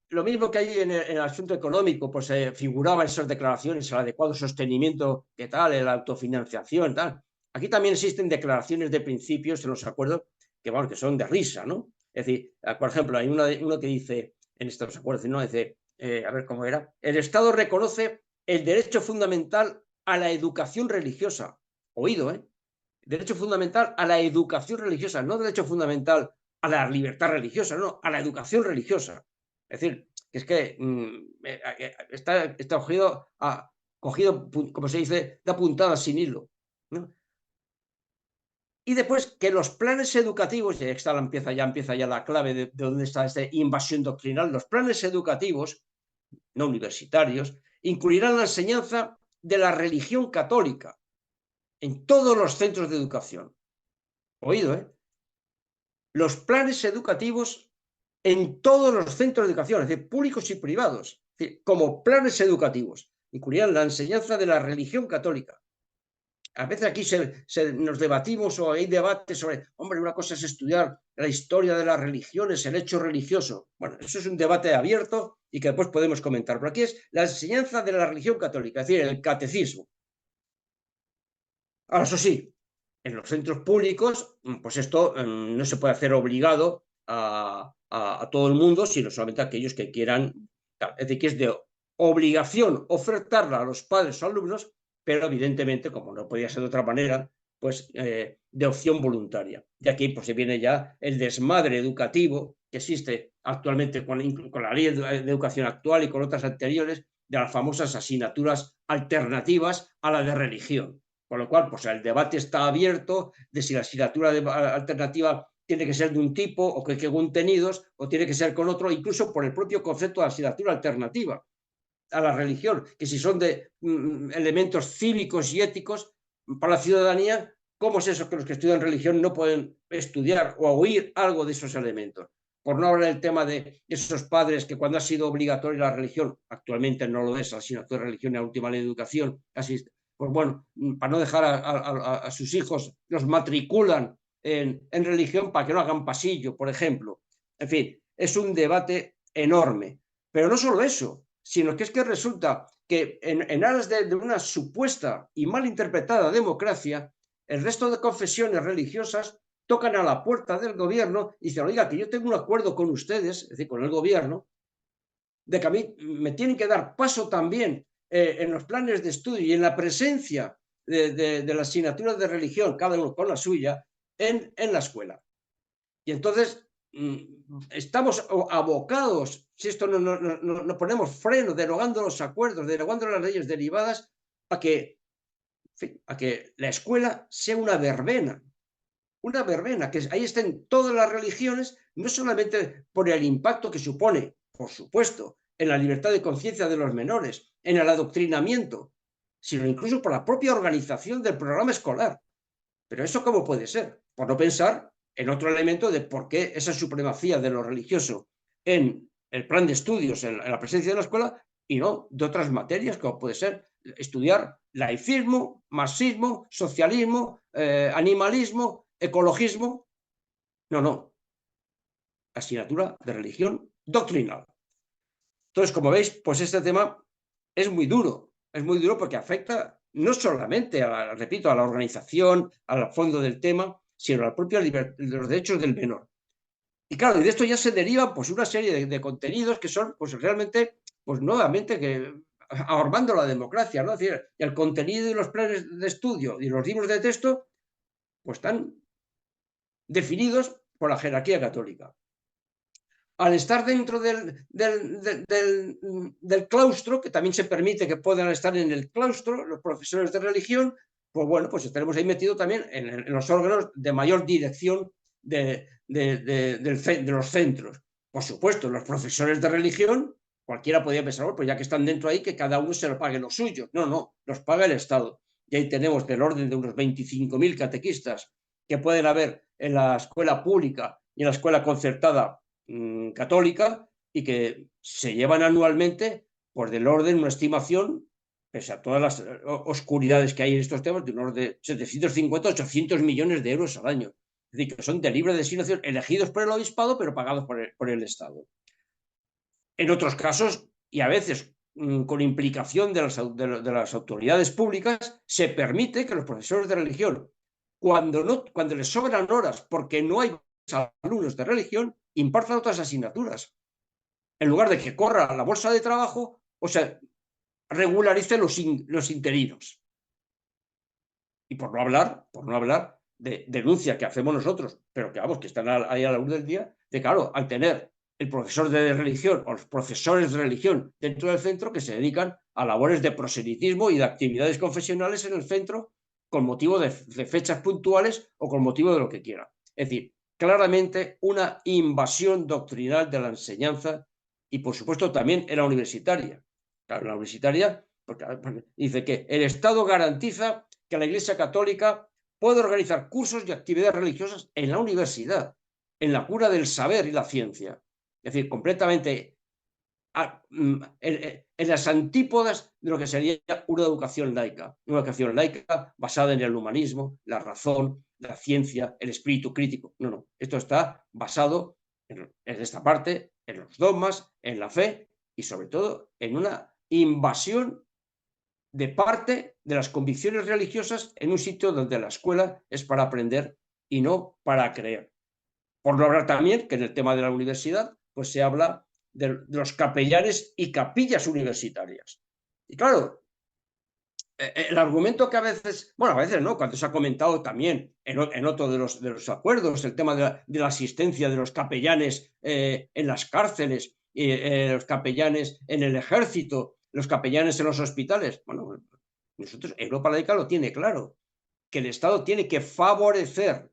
lo mismo que hay en el asunto económico, pues figuraba en esas declaraciones, el adecuado sostenimiento, ¿qué tal? La autofinanciación, tal. Aquí también existen declaraciones de principios en los acuerdos que, bueno, que son de risa, ¿no? Es decir, por ejemplo, hay uno que dice, en estos acuerdos, ¿no? Dice, a ver cómo era, el Estado reconoce el derecho fundamental a la educación religiosa. Oído, ¿eh? Derecho fundamental a la educación religiosa, no derecho fundamental a la libertad religiosa, no, a la educación religiosa. Es decir, que es que está cogido, como se dice, da puntada sin hilo, ¿no? Y después que los planes educativos, y ya empieza ya la clave de dónde está esta invasión doctrinal, los planes educativos, no universitarios, incluirán la enseñanza de la religión católica en todos los centros de educación. Oído, ¿eh? Los planes educativos en todos los centros de educación, es decir, públicos y privados, es decir, como planes educativos, incluirían la enseñanza de la religión católica. A veces aquí nos debatimos o hay debates sobre, hombre, una cosa es estudiar la historia de las religiones, el hecho religioso. Bueno, eso es un debate abierto y que después podemos comentar. Pero aquí es la enseñanza de la religión católica, es decir, el catecismo. Ahora, eso sí, en los centros públicos, pues esto no se puede hacer obligado a todo el mundo, sino solamente a aquellos que quieran. Es decir, que es de obligación ofertarla a los padres o alumnos, pero evidentemente, como no podía ser de otra manera, pues de opción voluntaria. Y aquí pues se viene ya el desmadre educativo que existe actualmente con la ley de educación actual y con otras anteriores, de las famosas asignaturas alternativas a la de religión. Con lo cual, pues el debate está abierto de si la asignatura alternativa tiene que ser de un tipo o que contenidos o tiene que ser con otro, incluso por el propio concepto de asignatura alternativa a la religión, que si son de elementos cívicos y éticos para la ciudadanía, ¿cómo es eso que los que estudian religión no pueden estudiar o oír algo de esos elementos? Por no hablar del tema de esos padres que cuando ha sido obligatoria la religión, actualmente no lo es, la asignatura de religión y la última ley de educación, casi, pues bueno, para no dejar a sus hijos, los matriculan en religión para que no hagan pasillo, por ejemplo. En fin, es un debate enorme. Pero no solo eso, sino que es que resulta que en aras de una supuesta y mal interpretada democracia, el resto de confesiones religiosas tocan a la puerta del gobierno y dicen, oiga, que yo tengo un acuerdo con ustedes, es decir, con el gobierno, de que a mí me tienen que dar paso también en los planes de estudio y en la presencia de las asignaturas de religión, cada uno con la suya, en la escuela. Y entonces estamos abocados, si esto no ponemos freno, derogando los acuerdos, derogando las leyes derivadas, a que la escuela sea una verbena, que ahí estén todas las religiones, no solamente por el impacto que supone, por supuesto, en la libertad de conciencia de los menores, en el adoctrinamiento, sino incluso por la propia organización del programa escolar. Pero eso, ¿cómo puede ser? Por no pensar en otro elemento de por qué esa supremacía de lo religioso en el plan de estudios, en la presencia de la escuela, y no de otras materias, como puede ser estudiar laicismo, marxismo, socialismo, animalismo, ecologismo. No. Asignatura de religión doctrinal. Entonces, como veis, pues este tema es muy duro porque afecta no solamente, repito, a la organización, al fondo del tema, sino a los derechos del menor. Y claro, y de esto ya se deriva pues una serie de contenidos que son pues realmente, pues nuevamente, que ahormando la democracia, ¿no? Es decir, el contenido de los planes de estudio y los libros de texto pues están definidos por la jerarquía católica. Al estar dentro del claustro, que también se permite que puedan estar en el claustro los profesores de religión, pues bueno, pues estaremos ahí metidos también en los órganos de mayor dirección de los centros. Por supuesto, los profesores de religión cualquiera podría pensar, bueno, pues ya que están dentro ahí, que cada uno se lo pague lo suyo. No, no, los paga el Estado. Y ahí tenemos del orden de unos 25.000 catequistas que pueden haber en la escuela pública y en la escuela concertada católica, y que se llevan anualmente por del orden, una estimación, pese a todas las oscuridades que hay en estos temas, de un orden de 750 800 millones de euros al año. Es decir, que son de libre designación, elegidos por el obispado, pero pagados por el Estado. En otros casos, y a veces con implicación de las autoridades públicas, se permite que los profesores de religión, cuando les sobran horas porque no hay alumnos de religión, impartan otras asignaturas. En lugar de que corra la bolsa de trabajo, o sea, regularice los interinos. Y por no hablar de denuncias que hacemos nosotros, pero que vamos, que están ahí a la luz del día, de claro, al tener el profesor de religión o los profesores de religión dentro del centro que se dedican a labores de proselitismo y de actividades confesionales en el centro con motivo de fechas puntuales o con motivo de lo que quiera. Es decir, claramente una invasión doctrinal de la enseñanza y, por supuesto, también en la universitaria. Claro, en la universitaria, porque dice que el Estado garantiza que la Iglesia Católica puede organizar cursos y actividades religiosas en la universidad, en la cuna del saber y la ciencia. Es decir, completamente en las antípodas de lo que sería una educación laica basada en el humanismo, la razón, la ciencia, el espíritu crítico. No, no, esto está basado en esta parte, en los dogmas, en la fe y sobre todo en una invasión de parte de las convicciones religiosas en un sitio donde la escuela es para aprender y no para creer. Por no hablar también que en el tema de la universidad, pues se habla de los capellanes y capillas universitarias. Y claro, el argumento que a veces, bueno, a veces no, cuando se ha comentado también en otro de los acuerdos, el tema de la asistencia de los capellanes en las cárceles, los capellanes en el ejército, los capellanes en los hospitales. Bueno, nosotros, Europa Laica lo tiene claro, que el Estado tiene que favorecer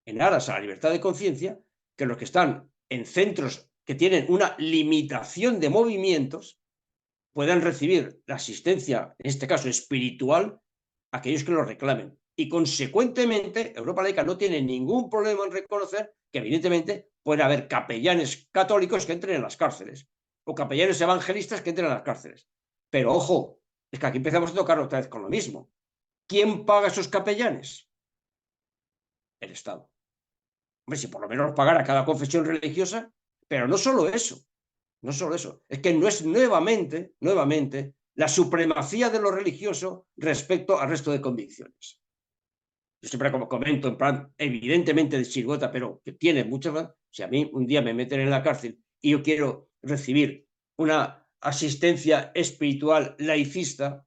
en aras a la libertad de conciencia, que los que están en centros que tienen una limitación de movimientos puedan recibir la asistencia, en este caso espiritual, a aquellos que lo reclamen. Y consecuentemente, Europa Laica no tiene ningún problema en reconocer que evidentemente puede haber capellanes católicos que entren en las cárceles o capellanes evangelistas que entren en las cárceles. Pero ojo, es que aquí empezamos a tocar otra vez con lo mismo. ¿Quién paga esos capellanes? El Estado. Hombre, si por lo menos pagara cada confesión religiosa, pero no solo eso, no solo eso, es que no es nuevamente la supremacía de lo religioso respecto al resto de convicciones. Yo siempre como comento, en plan, evidentemente de chirigota, pero que tiene muchas más. Si a mí un día me meten en la cárcel y yo quiero recibir una asistencia espiritual laicista,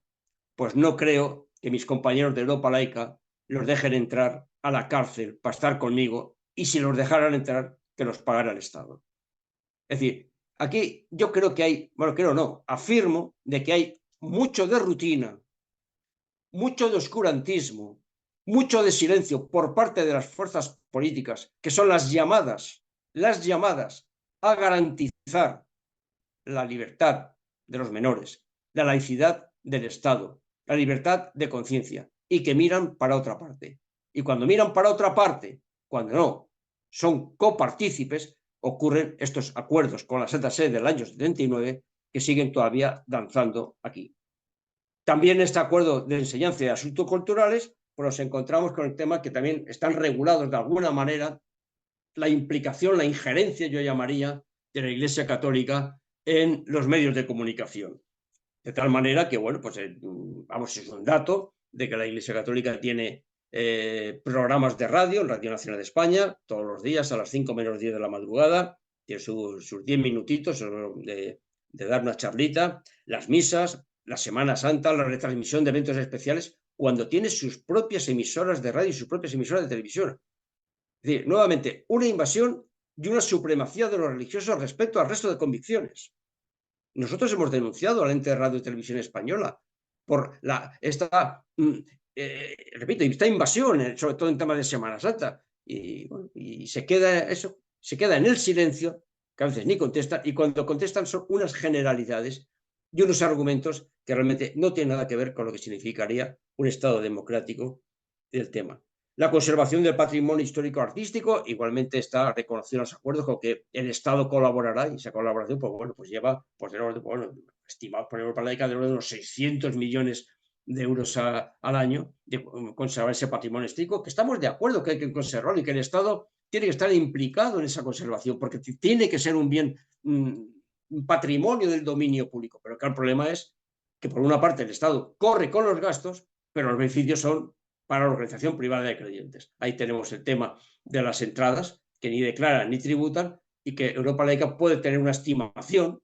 pues no creo que mis compañeros de Europa Laica los dejen entrar a la cárcel para estar conmigo, y si los dejaran entrar, que los pagara el Estado. Es decir, aquí yo creo que hay, bueno, creo no, afirmo de que hay mucho de rutina, mucho de oscurantismo, mucho de silencio por parte de las fuerzas políticas, que son las llamadas a garantizar la libertad de los menores, la laicidad del Estado, la libertad de conciencia, y que miran para otra parte. Y cuando miran para otra parte, cuando no son copartícipes, ocurren estos acuerdos con la Santa Sede del año 79 que siguen todavía danzando aquí. También este acuerdo de enseñanza de asuntos culturales, pues nos encontramos con el tema que también están regulados de alguna manera la implicación, la injerencia, yo llamaría, de la Iglesia Católica en los medios de comunicación. De tal manera que, bueno, pues vamos, es un dato de que la Iglesia Católica tiene programas de radio en Radio Nacional de España, todos los días a las 5 menos 10 de la madrugada, tiene sus 10 minutitos de dar una charlita, las misas, la Semana Santa, la retransmisión de eventos especiales, cuando tiene sus propias emisoras de radio y sus propias emisoras de televisión. Es decir, nuevamente, una invasión y una supremacía de los religiosos respecto al resto de convicciones. Nosotros hemos denunciado al ente de radio y televisión española por repito, esta invasión, sobre todo en temas de Semana Santa. Y se queda eso, se queda en el silencio, que a veces ni contestan, y cuando contestan son unas generalidades y unos argumentos que realmente no tienen nada que ver con lo que significaría un Estado democrático del tema. La conservación del patrimonio histórico artístico igualmente está reconocido en los acuerdos con que el Estado colaborará, y esa colaboración pues, bueno, pues lleva pues, estimado por Europa Laica de unos 600 millones de euros al año de conservar ese patrimonio histórico, que estamos de acuerdo que hay que conservarlo y que el Estado tiene que estar implicado en esa conservación, porque tiene que ser un bien, un patrimonio del dominio público. Pero acá el problema es que, por una parte, el Estado corre con los gastos, pero los beneficios son para la organización privada de creyentes. Ahí tenemos el tema de las entradas, que ni declaran ni tributan, y que Europa Laica puede tener una estimación,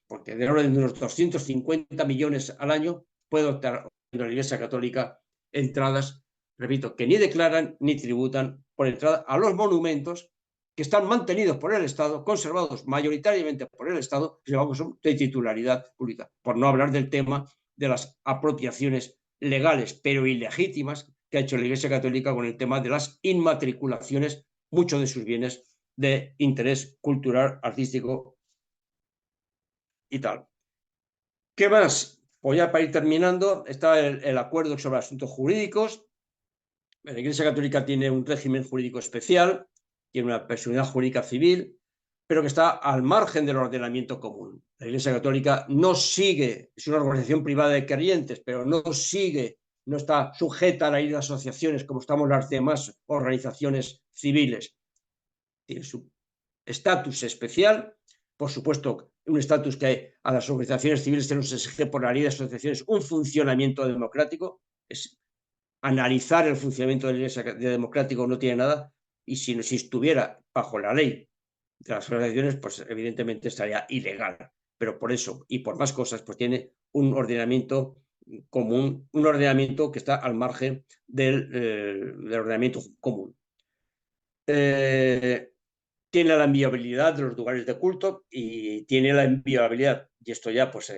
porque de orden de unos 250 millones al año puede optar la Iglesia Católica entradas, repito, que ni declaran ni tributan por entrada a los monumentos que están mantenidos por el Estado, conservados mayoritariamente por el Estado, que son de titularidad pública, por no hablar del tema de las apropiaciones legales, pero ilegítimas, que ha hecho la Iglesia Católica con el tema de las inmatriculaciones, muchos de sus bienes de interés cultural, artístico y tal. ¿Qué más? Pues ya para ir terminando, está el acuerdo sobre asuntos jurídicos. La Iglesia Católica tiene un régimen jurídico especial, tiene una personalidad jurídica civil, pero que está al margen del ordenamiento común. La Iglesia Católica no sigue, es una organización privada de creyentes, pero no sigue, no está sujeta a la ley de asociaciones como estamos las demás organizaciones civiles. Tiene su estatus especial, por supuesto, un estatus que a las organizaciones civiles se nos exige por la ley de asociaciones un funcionamiento democrático. Es analizar el funcionamiento de la Iglesia democrático no tiene nada, y si estuviera bajo la ley de las organizaciones, pues evidentemente estaría ilegal. Pero por eso y por más cosas, pues tiene un ordenamiento común, un ordenamiento que está al margen del ordenamiento común. Tiene la inviolabilidad de los lugares de culto y tiene la inviolabilidad, y esto ya pues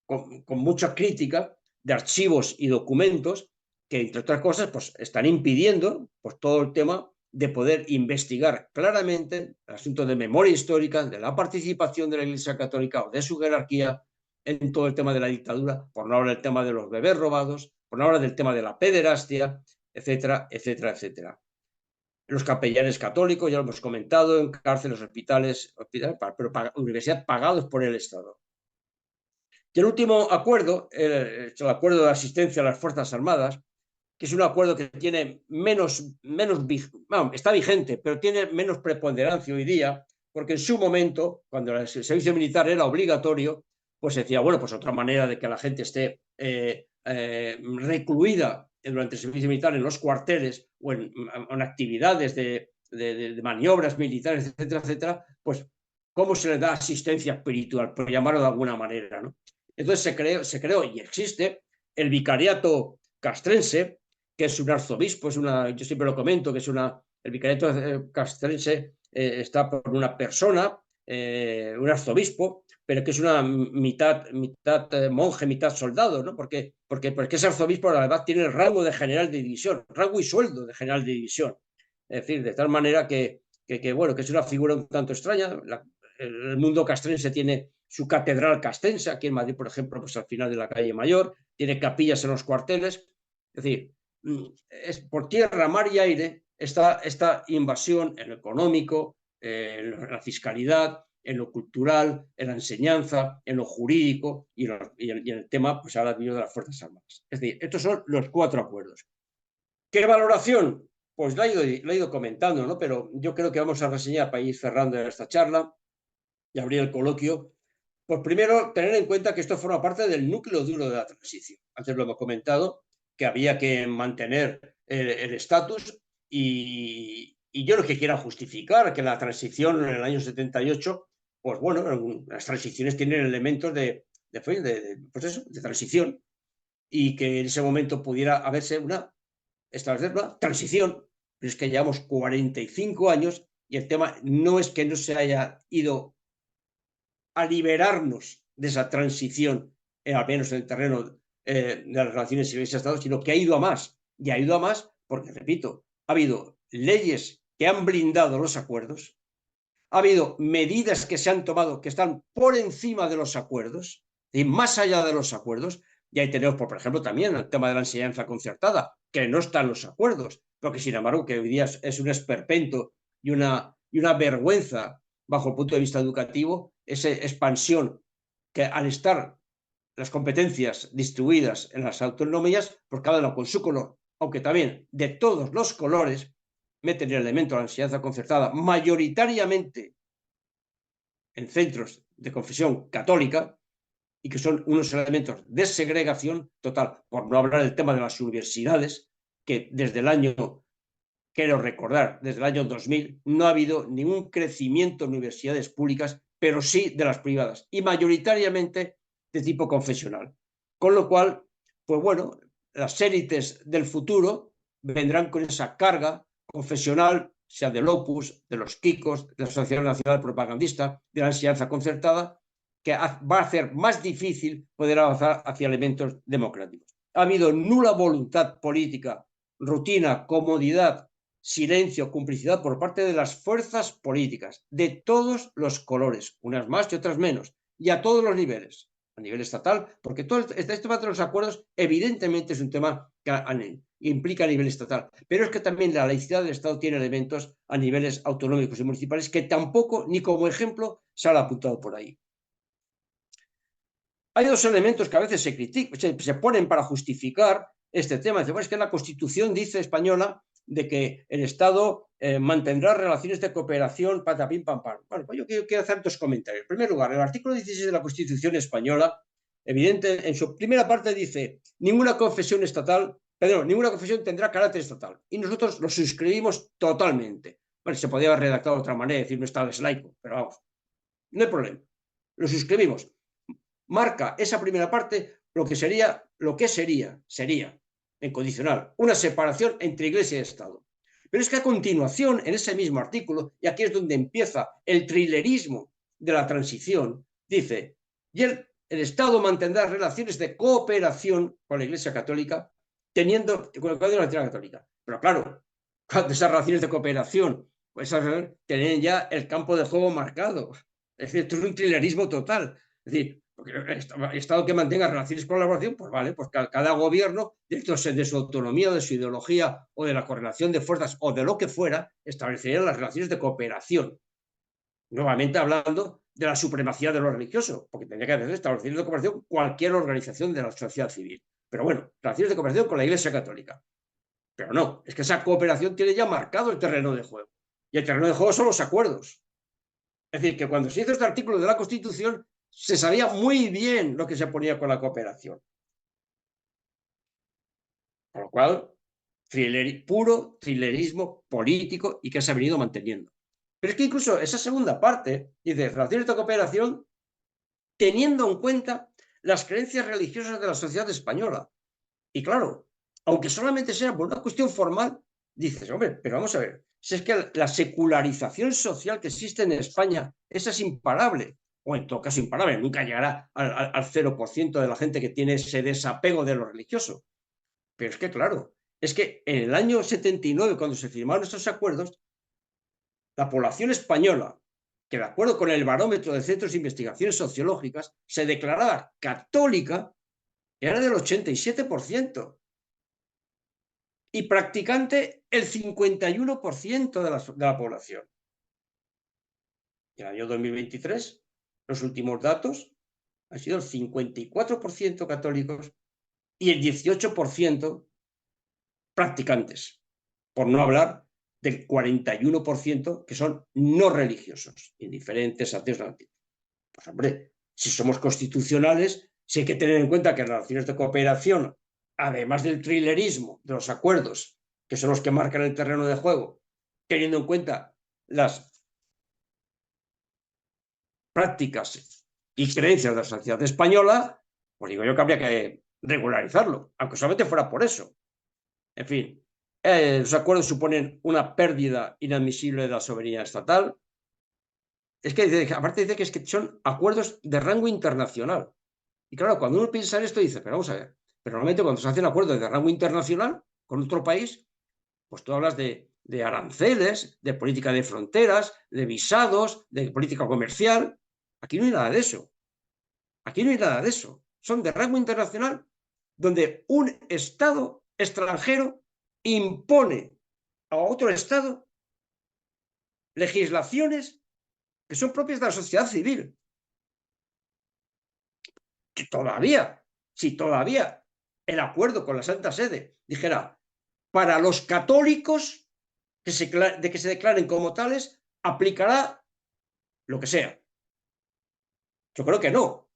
con mucha crítica de archivos y documentos que, entre otras cosas, pues están impidiendo pues, todo el tema de poder investigar claramente el asunto de memoria histórica, de la participación de la Iglesia Católica o de su jerarquía en todo el tema de la dictadura, por no hablar del tema de los bebés robados, por no hablar del tema de la pederastia, etcétera, etcétera, etcétera. Los capellanes católicos, ya lo hemos comentado, en cárceles, hospitales pero universidades pagados por el Estado. Y el último acuerdo, el acuerdo de asistencia a las Fuerzas Armadas, que es un acuerdo que tiene está vigente, pero tiene menos preponderancia hoy día, porque en su momento, cuando el servicio militar era obligatorio, pues se decía, bueno, pues otra manera de que la gente esté recluida durante el servicio militar en los cuarteles o en actividades de maniobras militares, etcétera, etcétera, pues cómo se le da asistencia espiritual, por llamarlo de alguna manera, ¿no? Entonces se creó y existe el vicariato castrense, que es un arzobispo, yo siempre lo comento, que es el vicariato castrense está por una persona, un arzobispo, pero que es una mitad monje, mitad soldado, ¿no? Porque ese arzobispo, la verdad, tiene el rango de general de división, rango y sueldo de general de división. Es decir, de tal manera bueno, que es una figura un tanto extraña. El mundo castrense tiene su catedral castrense, aquí en Madrid, por ejemplo, pues al final de la calle Mayor, tiene capillas en los cuarteles. Es decir, es por tierra, mar y aire esta invasión en lo económico, en la fiscalidad, en lo cultural, en la enseñanza, en lo jurídico y en el tema, pues ahora de las Fuerzas Armadas. Es decir, estos son los 4 acuerdos. ¿Qué valoración? Pues la he ido comentando, ¿no? Pero yo creo que vamos a reseñar para ir cerrando esta charla y abrir el coloquio. Pues primero, tener en cuenta que esto forma parte del núcleo duro de la transición. Antes lo hemos comentado, que había que mantener el estatus y yo lo que quiera justificar que la transición en el año 78, pues bueno, las transiciones tienen elementos pues eso, de transición, y que en ese momento pudiera establecer una transición, pero es que llevamos 45 años y el tema no es que no se haya ido a liberarnos de esa transición, al menos en el terreno de las relaciones civiles-Estado, sino que ha ido a más. Y ha ido a más porque, repito, ha habido leyes que han blindado los acuerdos, ha habido medidas que se han tomado que están por encima de los acuerdos y más allá de los acuerdos. Y ahí tenemos, por ejemplo, también el tema de la enseñanza concertada, que no está en los acuerdos, pero que sin embargo que hoy día es un esperpento y una vergüenza bajo el punto de vista educativo, esa expansión que al estar las competencias distribuidas en las autonomías, pues cada uno con su color, aunque también de todos los colores, meten el elemento de la enseñanza concertada mayoritariamente en centros de confesión católica y que son unos elementos de segregación total, por no hablar del tema de las universidades, que desde el año, quiero recordar, desde el año 2000 no ha habido ningún crecimiento en universidades públicas, pero sí de las privadas, y mayoritariamente de tipo confesional. Con lo cual, pues bueno, las élites del futuro vendrán con esa carga confesional, sea del Opus, de los Kikos, de la Asociación Nacional Propagandista, de la enseñanza concertada, que va a hacer más difícil poder avanzar hacia elementos democráticos. Ha habido nula voluntad política, rutina, comodidad, silencio, complicidad por parte de las fuerzas políticas, de todos los colores, unas más y otras menos, y a todos los niveles, a nivel estatal, porque todo este tema de los acuerdos evidentemente es un tema que implica a nivel estatal, pero es que también la laicidad del Estado tiene elementos a niveles autonómicos y municipales que tampoco, ni como ejemplo, se han apuntado por ahí. Hay dos elementos que a veces se ponen para justificar este tema. Dice, bueno, es que la Constitución dice española de que el Estado mantendrá relaciones de cooperación, patapim, pam, pam. Bueno, pues yo quiero hacer dos comentarios. En primer lugar, el artículo 16 de la Constitución española, evidente, en su primera parte dice, ninguna confesión tendrá carácter estatal. Y nosotros lo suscribimos totalmente. Bueno, se podría haber redactado de otra manera, decir no Estado es laico, pero vamos, no hay problema. Lo suscribimos. Marca esa primera parte sería, en condicional, una separación entre Iglesia y Estado. Pero es que a continuación, en ese mismo artículo, y aquí es donde empieza el trilerismo de la transición, dice, y el Estado mantendrá relaciones de cooperación con la Iglesia Católica, con la Iglesia Católica. Pero claro, cuando esas relaciones de cooperación, pues tienen ya el campo de juego marcado. Es decir, esto es un trilerismo total. Es decir, porque el Estado que mantenga relaciones de colaboración, pues vale, pues cada gobierno, dentro de su autonomía, de su ideología o de la correlación de fuerzas o de lo que fuera, establecería las relaciones de cooperación. Nuevamente hablando de la supremacía de lo religioso, porque tendría que hacer relaciones de cooperación cualquier organización de la sociedad civil. Pero bueno, relaciones de cooperación con la Iglesia Católica. Pero no, es que esa cooperación tiene ya marcado el terreno de juego. Y el terreno de juego son los acuerdos. Es decir, que cuando se hizo este artículo de la Constitución, se sabía muy bien lo que se ponía con la cooperación. Con lo cual, puro thrillerismo político y que se ha venido manteniendo. Pero es que incluso esa segunda parte dice relaciones de cooperación teniendo en cuenta las creencias religiosas de la sociedad española. Y claro, aunque solamente sea por una cuestión formal, dices, hombre, pero vamos a ver, si es que la secularización social que existe en España, esa es imparable, o en todo caso imparable, nunca llegará al 0% de la gente que tiene ese desapego de lo religioso. Pero es que, claro, es que en el año 79, cuando se firmaron estos acuerdos, la población española, que de acuerdo con el barómetro de centros de investigaciones sociológicas, se declaraba católica, era del 87%. Y practicante el 51% de la población. En el año 2023, los últimos datos han sido el 54% católicos y el 18% practicantes, por no hablar del 41% que son no religiosos, indiferentes, ateos, pues hombre, si somos constitucionales, sí hay que tener en cuenta que las relaciones de cooperación, además del thrillerismo de los acuerdos, que son los que marcan el terreno de juego, teniendo en cuenta las prácticas y creencias de la sociedad española, pues digo yo que habría que regularizarlo, aunque solamente fuera por eso. En fin, los acuerdos suponen una pérdida inadmisible de la soberanía estatal. Es que aparte dice que son acuerdos de rango internacional. Y claro, cuando uno piensa en esto, dice, pero vamos a ver, pero normalmente cuando se hacen acuerdos de rango internacional con otro país, pues tú hablas de de aranceles, de política de fronteras, de visados, de política comercial. Aquí no hay nada de eso. Aquí no hay nada de eso. Son de rango internacional donde un Estado extranjero impone a otro Estado legislaciones que son propias de la sociedad civil. Que todavía, si todavía el acuerdo con la Santa Sede dijera, para los católicos de que se declaren como tales, aplicará lo que sea. Yo creo que no.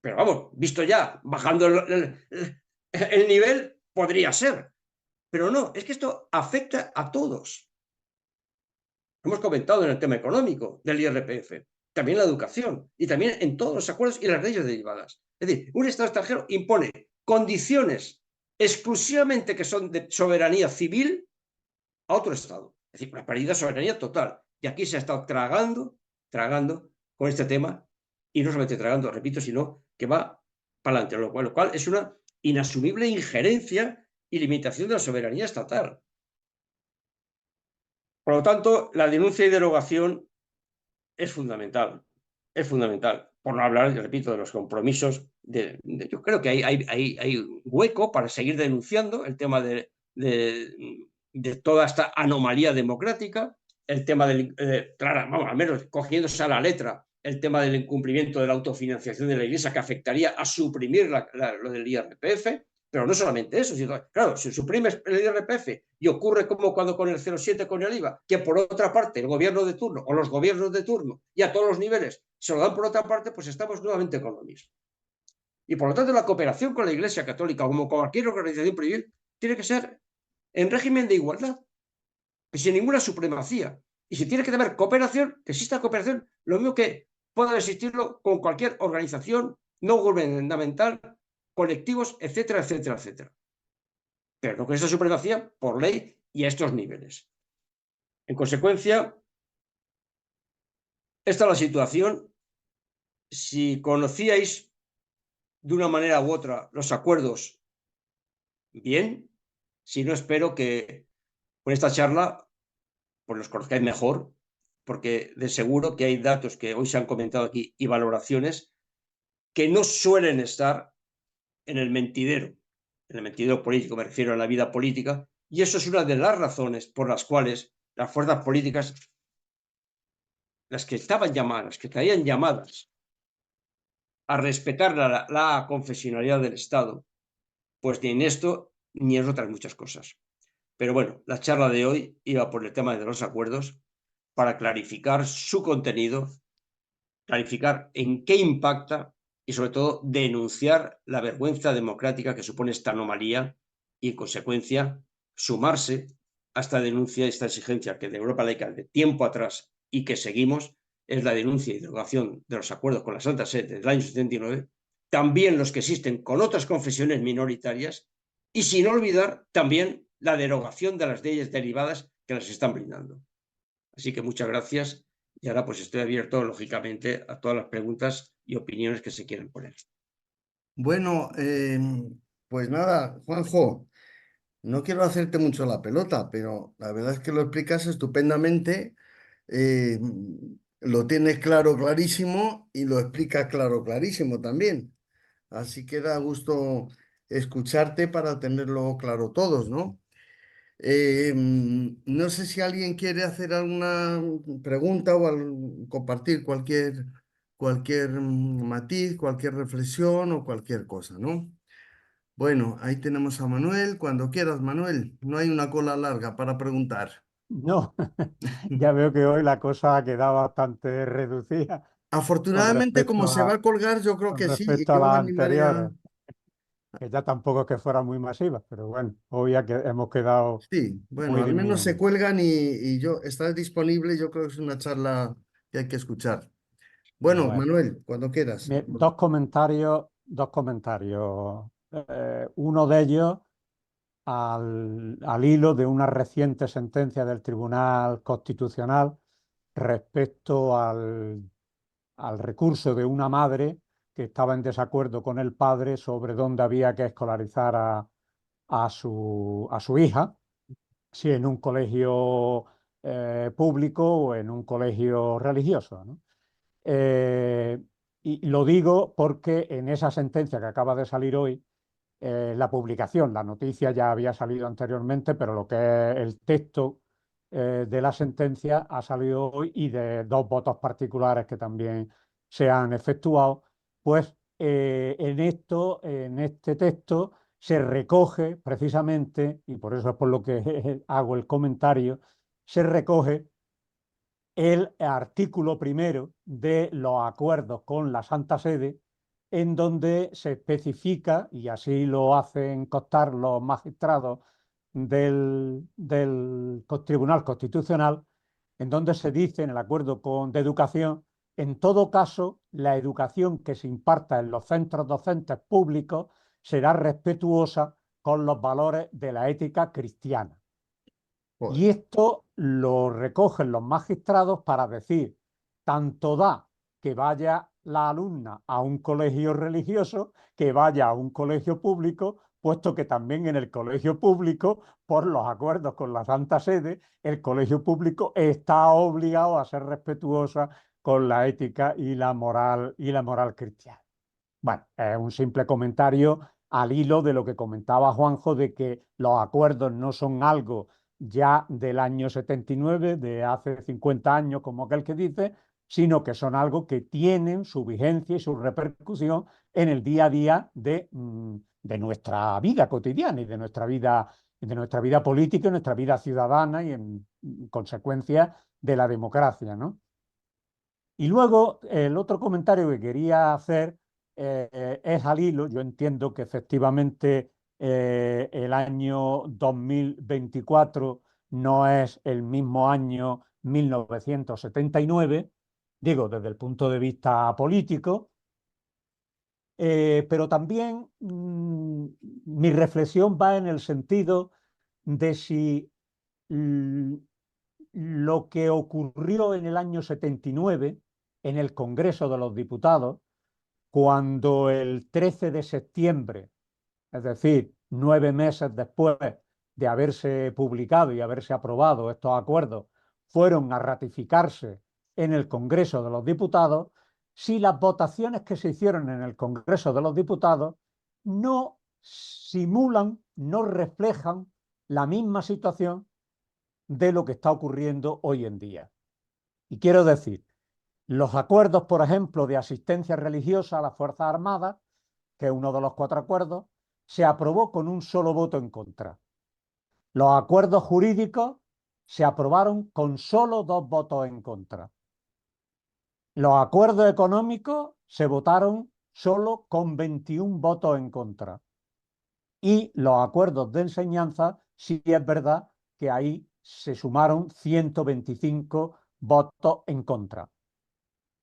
Pero vamos, visto ya, bajando el nivel, podría ser. Pero no, es que esto afecta a todos. Hemos comentado en el tema económico del IRPF, también la educación y también en todos los acuerdos y las leyes derivadas. Es decir, un Estado extranjero impone condiciones exclusivamente que son de soberanía civil a otro Estado. Es decir, una pérdida de soberanía total. Y aquí se ha estado tragando con este tema, y no solamente tragando, repito, sino que va para adelante, lo cual es una inasumible injerencia y limitación de la soberanía estatal. Por lo tanto, la denuncia y derogación es fundamental, por no hablar, repito, de los compromisos. Yo creo que hay hueco para seguir denunciando el tema de toda esta anomalía democrática, el tema claro, vamos, al menos cogiéndose a la letra, el tema del incumplimiento de la autofinanciación de la Iglesia, que afectaría a suprimir lo del IRPF, pero no solamente eso, sino, claro, si suprimes el IRPF y ocurre como cuando con el 0,7 con el IVA, que por otra parte el gobierno de turno o los gobiernos de turno y a todos los niveles se lo dan por otra parte, pues estamos nuevamente con lo mismo. Y por lo tanto la cooperación con la Iglesia Católica, como cualquier organización civil, tiene que ser en régimen de igualdad y sin ninguna supremacía. Y si tiene que haber cooperación, que exista cooperación, lo mismo que pueda existirlo con cualquier organización no gubernamental, colectivos, etcétera, etcétera, etcétera. Pero no con esa supremacía por ley y a estos niveles. En consecuencia, esta es la situación. Si conocíais de una manera u otra los acuerdos, bien. Si no, espero que con esta charla pues los conozcáis mejor, porque de seguro que hay datos que hoy se han comentado aquí y valoraciones que no suelen estar en el mentidero político, me refiero a la vida política, y eso es una de las razones por las cuales las fuerzas políticas, las que estaban llamadas, que estarían llamadas a respetar la confesionalidad del Estado, pues ni en esto ni en otras muchas cosas. Pero bueno, la charla de hoy iba por el tema de los acuerdos para clarificar su contenido, clarificar en qué impacta y sobre todo denunciar la vergüenza democrática que supone esta anomalía y en consecuencia sumarse a esta denuncia, esta exigencia que de Europa laica de tiempo atrás y que seguimos es la denuncia y derogación de los acuerdos con la Santa Sede del año 79, también los que existen con otras confesiones minoritarias y sin olvidar también la derogación de las leyes derivadas que las están brindando. Así que muchas gracias y ahora pues estoy abierto, lógicamente, a todas las preguntas y opiniones que se quieran poner. Bueno, pues nada, Juanjo, no quiero hacerte mucho la pelota, pero la verdad es que lo explicas estupendamente, eh, lo tienes claro, clarísimo y lo explicas claro, clarísimo también. Así que da gusto escucharte para tenerlo claro todos, ¿no? No sé si alguien quiere hacer alguna pregunta o compartir cualquier matiz, cualquier reflexión o cualquier cosa, ¿no? Bueno, ahí tenemos a Manuel. Cuando quieras, Manuel. No hay una cola larga para preguntar. No, ya veo que hoy la cosa ha quedado bastante reducida con Afortunadamente, como respecto se va a, a colgar, yo creo con que sí. Y respecto a yo las animaré a... anteriores, que ya tampoco es que fueran muy masivas, pero bueno, hoy ya que hemos quedado Sí, bueno, muy al menos se disminuidos. cuelgan y yo, estás disponible. Yo creo que es una charla que hay que escuchar. Bueno, Bueno, Manuel, cuando quieras. dos comentarios, dos comentarios. Uno de ellos al hilo de una reciente sentencia del Tribunal Constitucional respecto al recurso de una madre que estaba en desacuerdo con el padre sobre dónde había que escolarizar a su hija. si en un colegio público o en un colegio religioso, ¿no? Eh, y lo digo porque en esa sentencia que acaba de salir hoy, la publicación, la noticia ya había salido anteriormente, pero lo que es el texto de la sentencia ha salido hoy y de dos votos particulares que también se han efectuado, pues en este texto se recoge precisamente, y por eso es por lo que hago el comentario, se recoge el artículo primero de los acuerdos con la Santa Sede, en donde se especifica, y así lo hacen constar los magistrados del Tribunal Constitucional, en donde se dice en el acuerdo de educación, en todo caso, la educación que se imparta en los centros docentes públicos será respetuosa con los valores de la ética cristiana. Joder. Y esto lo recogen los magistrados para decir, tanto da que vaya la alumna a un colegio religioso, que vaya a un colegio público, puesto que también en el colegio público, por los acuerdos con la Santa Sede, el colegio público está obligado a ser respetuosa con la ética y la moral cristiana. Bueno, es un simple comentario al hilo de lo que comentaba Juanjo, de que los acuerdos no son algo ya del año 79, de hace 50 años, como aquel que dice, sino que son algo que tienen su vigencia y su repercusión en el día a día de nuestra vida cotidiana y de nuestra vida política y nuestra vida ciudadana y en consecuencia de la democracia, ¿no? Y luego el otro comentario que quería hacer es al hilo. Yo entiendo que efectivamente el año 2024 no es el mismo año 1979, digo, desde el punto de vista político, pero también mi reflexión va en el sentido de si lo que ocurrió en el año 79 en el Congreso de los Diputados, cuando el 13 de septiembre, es decir, 9 meses después de haberse publicado y haberse aprobado estos acuerdos, fueron a ratificarse en el Congreso de los Diputados, si las votaciones que se hicieron en el Congreso de los Diputados no simulan, no reflejan la misma situación de lo que está ocurriendo hoy en día. Y quiero decir, los acuerdos, por ejemplo, de asistencia religiosa a las Fuerzas Armadas, que es uno de los 4 acuerdos, se aprobó con un solo voto en contra. Los acuerdos jurídicos se aprobaron con solo 2 votos en contra. Los acuerdos económicos se votaron solo con 21 votos en contra. Y los acuerdos de enseñanza, sí es verdad que ahí se sumaron 125 votos en contra.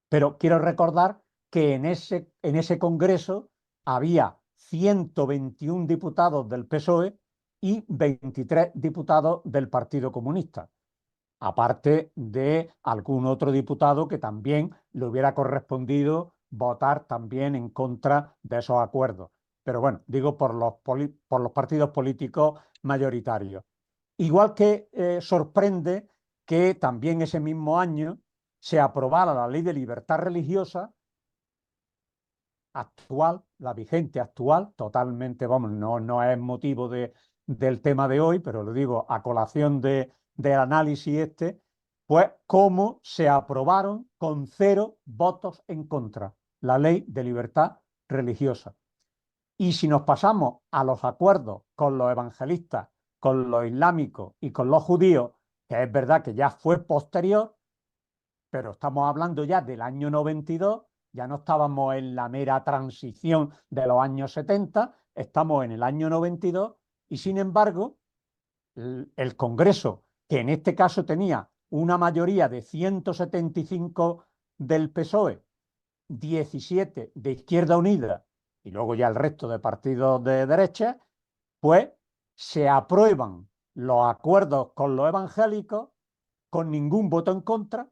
Pero quiero recordar que en ese Congreso había 121 diputados del PSOE y 23 diputados del Partido Comunista, aparte de algún otro diputado que también le hubiera correspondido votar también en contra de esos acuerdos. Pero bueno, digo por los partidos políticos mayoritarios. Igual que sorprende que también ese mismo año se aprobara la Ley de Libertad Religiosa actual, la vigente actual, totalmente, vamos, no es motivo del tema de hoy, pero lo digo a colación del análisis pues cómo se aprobaron con 0 votos en contra la Ley de Libertad Religiosa. Y si nos pasamos a los acuerdos con los evangelistas, con los islámicos y con los judíos, que es verdad que ya fue posterior, pero estamos hablando ya del año 92, ya no estábamos en la mera transición de los años 70, estamos en el año 92 y sin embargo el Congreso, que en este caso tenía una mayoría de 175 del PSOE, 17 de Izquierda Unida y luego ya el resto de partidos de derecha, pues se aprueban los acuerdos con los evangélicos con ningún voto en contra,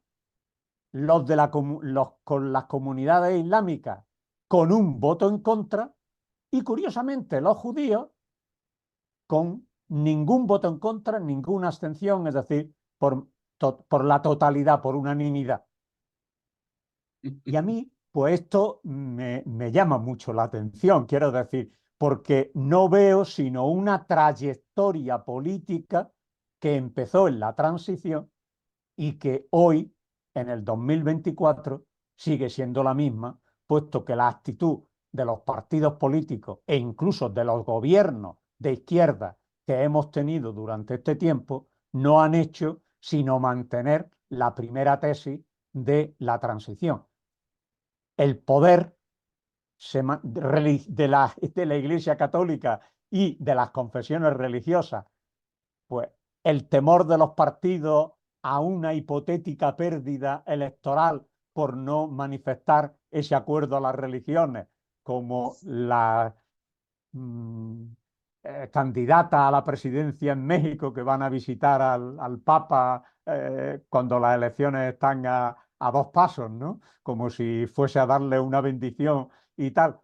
con las comunidades islámicas con un voto en contra y curiosamente los judíos con ningún voto en contra, ninguna abstención, es decir, por la totalidad, por unanimidad. Y a mí, pues esto me llama mucho la atención, quiero decir, porque no veo sino una trayectoria política que empezó en la transición y que hoy, en el 2024, sigue siendo la misma, puesto que la actitud de los partidos políticos e incluso de los gobiernos de izquierda que hemos tenido durante este tiempo no han hecho sino mantener la primera tesis de la transición. El poder de la Iglesia Católica y de las confesiones religiosas, pues el temor de los partidos a una hipotética pérdida electoral por no manifestar ese acuerdo a las religiones, como la candidata a la presidencia en México que van a visitar al Papa cuando las elecciones están a 2 pasos, ¿no? Como si fuese a darle una bendición y tal.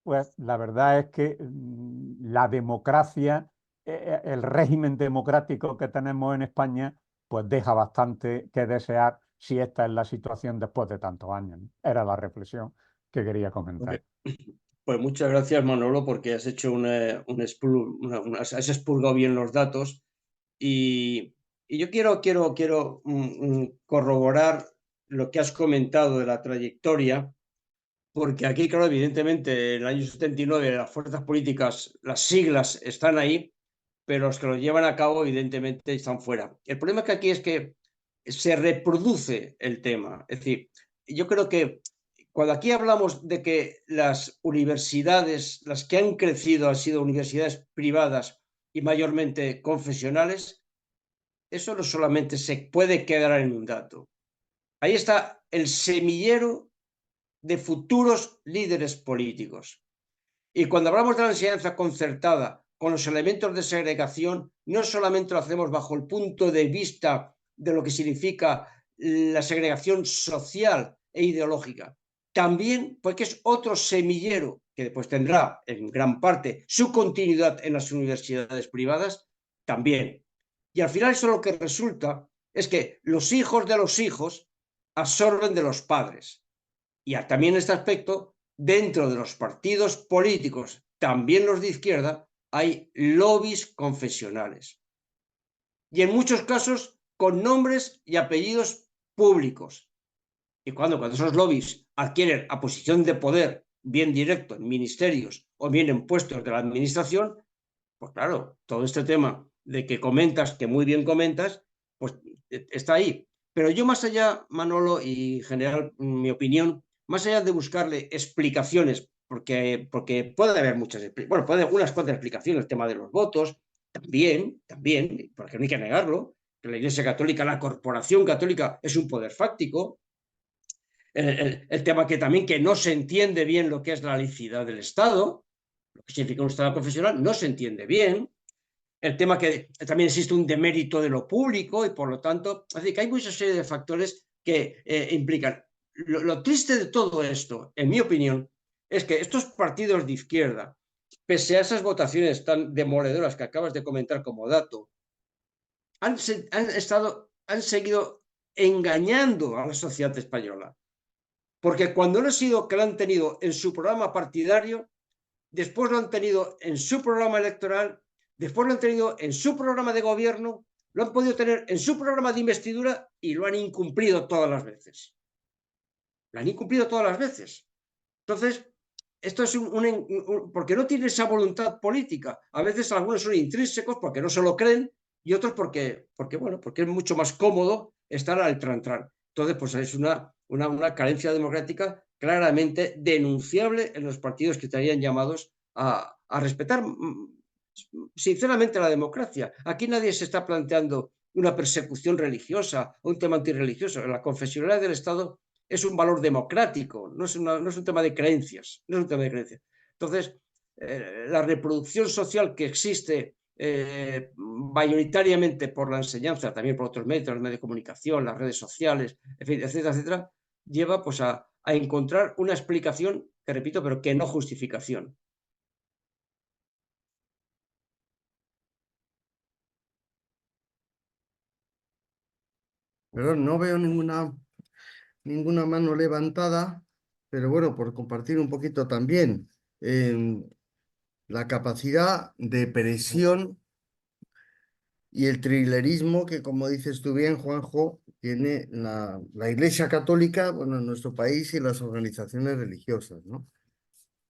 Pues la verdad es que la democracia, el régimen democrático que tenemos en España, pues deja bastante que desear si esta es la situación después de tantos años, ¿no? Era la reflexión que quería comentar. Pues muchas gracias, Manolo, porque has hecho has expurgado bien los datos y yo quiero corroborar lo que has comentado de la trayectoria, porque aquí, claro, evidentemente, en el año 79 las fuerzas políticas, las siglas están ahí, pero los que lo llevan a cabo, evidentemente, están fuera. El problema que aquí es que se reproduce el tema. Es decir, yo creo que cuando aquí hablamos de que las universidades, las que han crecido, han sido universidades privadas y mayormente confesionales, eso no solamente se puede quedar en un dato. Ahí está el semillero de futuros líderes políticos. Y cuando hablamos de la enseñanza concertada con los elementos de segregación, no solamente lo hacemos bajo el punto de vista de lo que significa la segregación social e ideológica, también porque es otro semillero que después tendrá en gran parte su continuidad en las universidades privadas, también. Y al final eso lo que resulta es que los hijos de los hijos absorben de los padres. Y también en este aspecto, dentro de los partidos políticos, también los de izquierda, hay lobbies confesionales. Y en muchos casos con nombres y apellidos públicos. Y cuando esos lobbies adquieren a posición de poder, bien directo en ministerios o bien en puestos de la administración, pues claro, todo este tema de que comentas, que muy bien comentas, pues está ahí. Pero yo más allá, Manolo, y en general mi opinión, más allá de buscarle explicaciones, porque puede haber puede haber unas cuantas explicaciones, el tema de los votos, también, porque no hay que negarlo, que la Iglesia Católica, la corporación católica es un poder fáctico, el tema que también que no se entiende bien lo que es la laicidad del Estado, lo que significa un Estado confesional, no se entiende bien, el tema que también existe un demérito de lo público y por lo tanto, es decir, que hay mucha serie de factores que implican. Lo triste de todo esto, en mi opinión, es que estos partidos de izquierda, pese a esas votaciones tan demoledoras que acabas de comentar como dato, han seguido engañando a la sociedad española. Porque cuando no ha sido que lo han tenido en su programa partidario, después lo han tenido en su programa electoral, después lo han tenido en su programa de gobierno, lo han podido tener en su programa de investidura y lo han incumplido todas las veces. Lo han incumplido todas las veces. Entonces, esto es porque no tiene esa voluntad política. A veces algunos son intrínsecos porque no se lo creen y otros porque es mucho más cómodo estar al tran-tran. Entonces, pues es una carencia democrática claramente denunciable en los partidos que estarían llamados a respetar sinceramente la democracia. Aquí nadie se está planteando una persecución religiosa o un tema antirreligioso. La confesionalidad del Estado es un valor democrático, no es un tema de creencias. No es un tema de creencias. Entonces, la reproducción social que existe mayoritariamente por la enseñanza, también por otros medios, los medios de comunicación, las redes sociales, etcétera, etcétera, lleva pues a encontrar una explicación, que repito, pero que no justificación. Perdón, no veo ninguna mano levantada, pero bueno, por compartir un poquito también la capacidad de presión y el trilerismo que, como dices tú bien, Juanjo, tiene la Iglesia Católica, bueno, en nuestro país y las organizaciones religiosas, ¿no?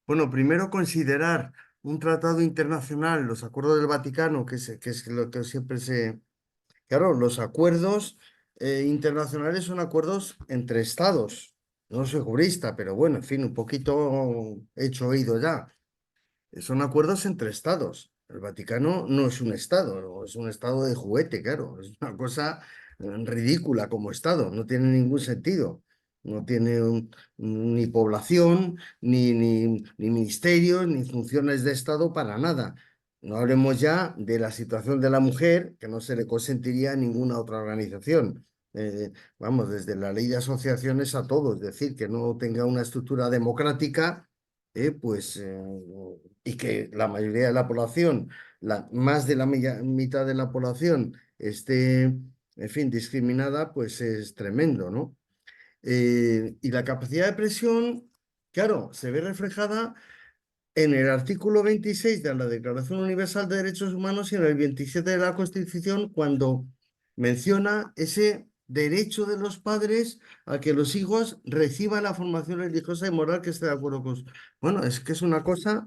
Bueno, primero considerar un tratado internacional, los acuerdos del Vaticano, que es lo que siempre se... Claro, los acuerdos internacionales son acuerdos entre estados. No soy jurista, pero bueno, en fin, un poquito he hecho oído ya. Son acuerdos entre estados. El Vaticano no es un estado, no es un estado de juguete, claro. Es una cosa ridícula como estado, no tiene ningún sentido. No tiene ni población, ni ministerios, ni funciones de estado para nada. No hablemos ya de la situación de la mujer, que no se le consentiría a ninguna otra organización. Vamos, desde la ley de asociaciones a todo, es decir, que no tenga una estructura democrática, pues y que la mayoría de la población, más de la mitad de la población esté, en fin, discriminada, pues es tremendo, ¿no? Y la capacidad de presión, claro, se ve reflejada en el artículo 26 de la Declaración Universal de Derechos Humanos y en el 27 de la Constitución, cuando menciona ese derecho de los padres a que los hijos reciban la formación religiosa y moral que esté de acuerdo con su... Bueno, es que es una cosa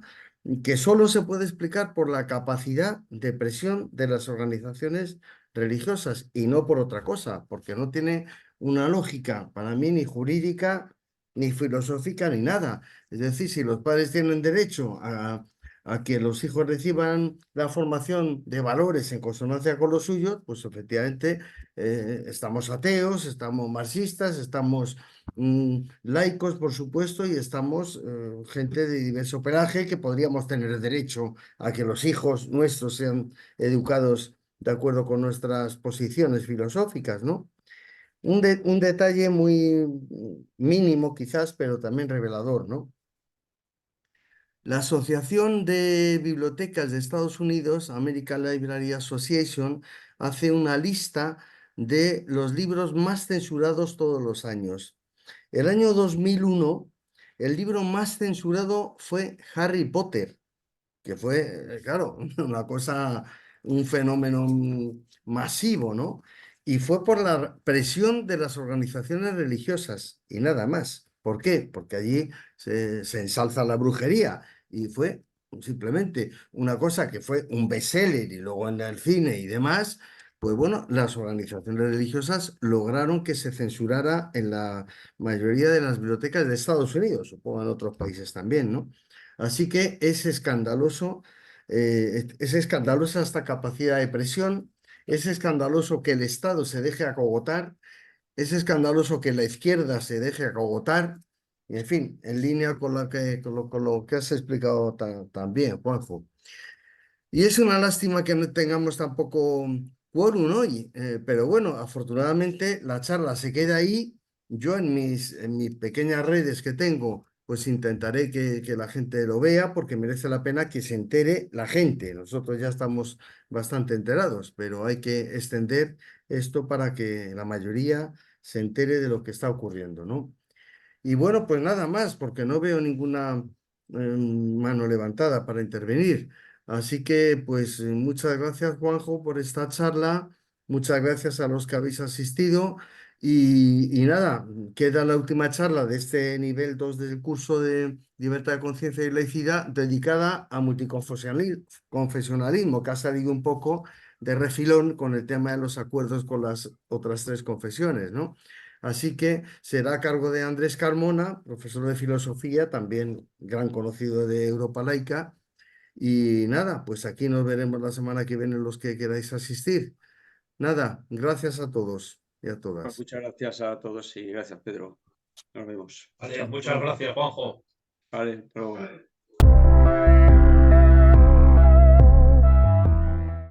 que solo se puede explicar por la capacidad de presión de las organizaciones religiosas y no por otra cosa, porque no tiene una lógica para mí ni jurídica, ni filosófica, ni nada. Es decir, si los padres tienen derecho a que los hijos reciban la formación de valores en consonancia con los suyos, pues efectivamente estamos ateos, estamos marxistas, estamos laicos, por supuesto, y estamos gente de diverso pelaje que podríamos tener derecho a que los hijos nuestros sean educados de acuerdo con nuestras posiciones filosóficas, ¿no? Un detalle muy mínimo quizás, pero también revelador, ¿no? La Asociación de Bibliotecas de Estados Unidos, American Library Association, hace una lista de los libros más censurados todos los años. El año 2001, el libro más censurado fue Harry Potter, que fue, claro, una cosa, un fenómeno masivo, ¿no? Y fue por la presión de las organizaciones religiosas y nada más. ¿Por qué? Porque allí se ensalza la brujería y fue simplemente una cosa que fue un bestseller y luego en el cine y demás. Pues bueno, las organizaciones religiosas lograron que se censurara en la mayoría de las bibliotecas de Estados Unidos, supongo en otros países también, ¿no? Así que es escandalosa esta capacidad de presión, es escandaloso que el Estado se deje acogotar, es escandaloso que la izquierda se deje acogotar, y en fin, en línea con lo que has explicado también, Juanjo. Y es una lástima que no tengamos tampoco quórum hoy, pero bueno, afortunadamente la charla se queda ahí. Yo en mis pequeñas redes que tengo, pues intentaré que la gente lo vea porque merece la pena que se entere la gente. Nosotros ya estamos bastante enterados, pero hay que extender esto para que la mayoría se entere de lo que está ocurriendo, ¿no? Y bueno, pues nada más, porque no veo ninguna mano levantada para intervenir. Así que, pues muchas gracias, Juanjo, por esta charla. Muchas gracias a los que habéis asistido. Y nada, queda la última charla de este nivel 2 del curso de Libertad de Conciencia y Laicidad dedicada a multiconfesionalismo, que ha salido un poco de refilón con el tema de los acuerdos con las otras tres confesiones, ¿no? Así que será a cargo de Andrés Carmona, profesor de filosofía, también gran conocido de Europa Laica. Y nada, pues aquí nos veremos la semana que viene los que queráis asistir. Nada, gracias a todos y a todas. Muchas gracias a todos y gracias, Pedro. Nos vemos. Vale, muchas gracias, Juanjo. Vale, hasta luego.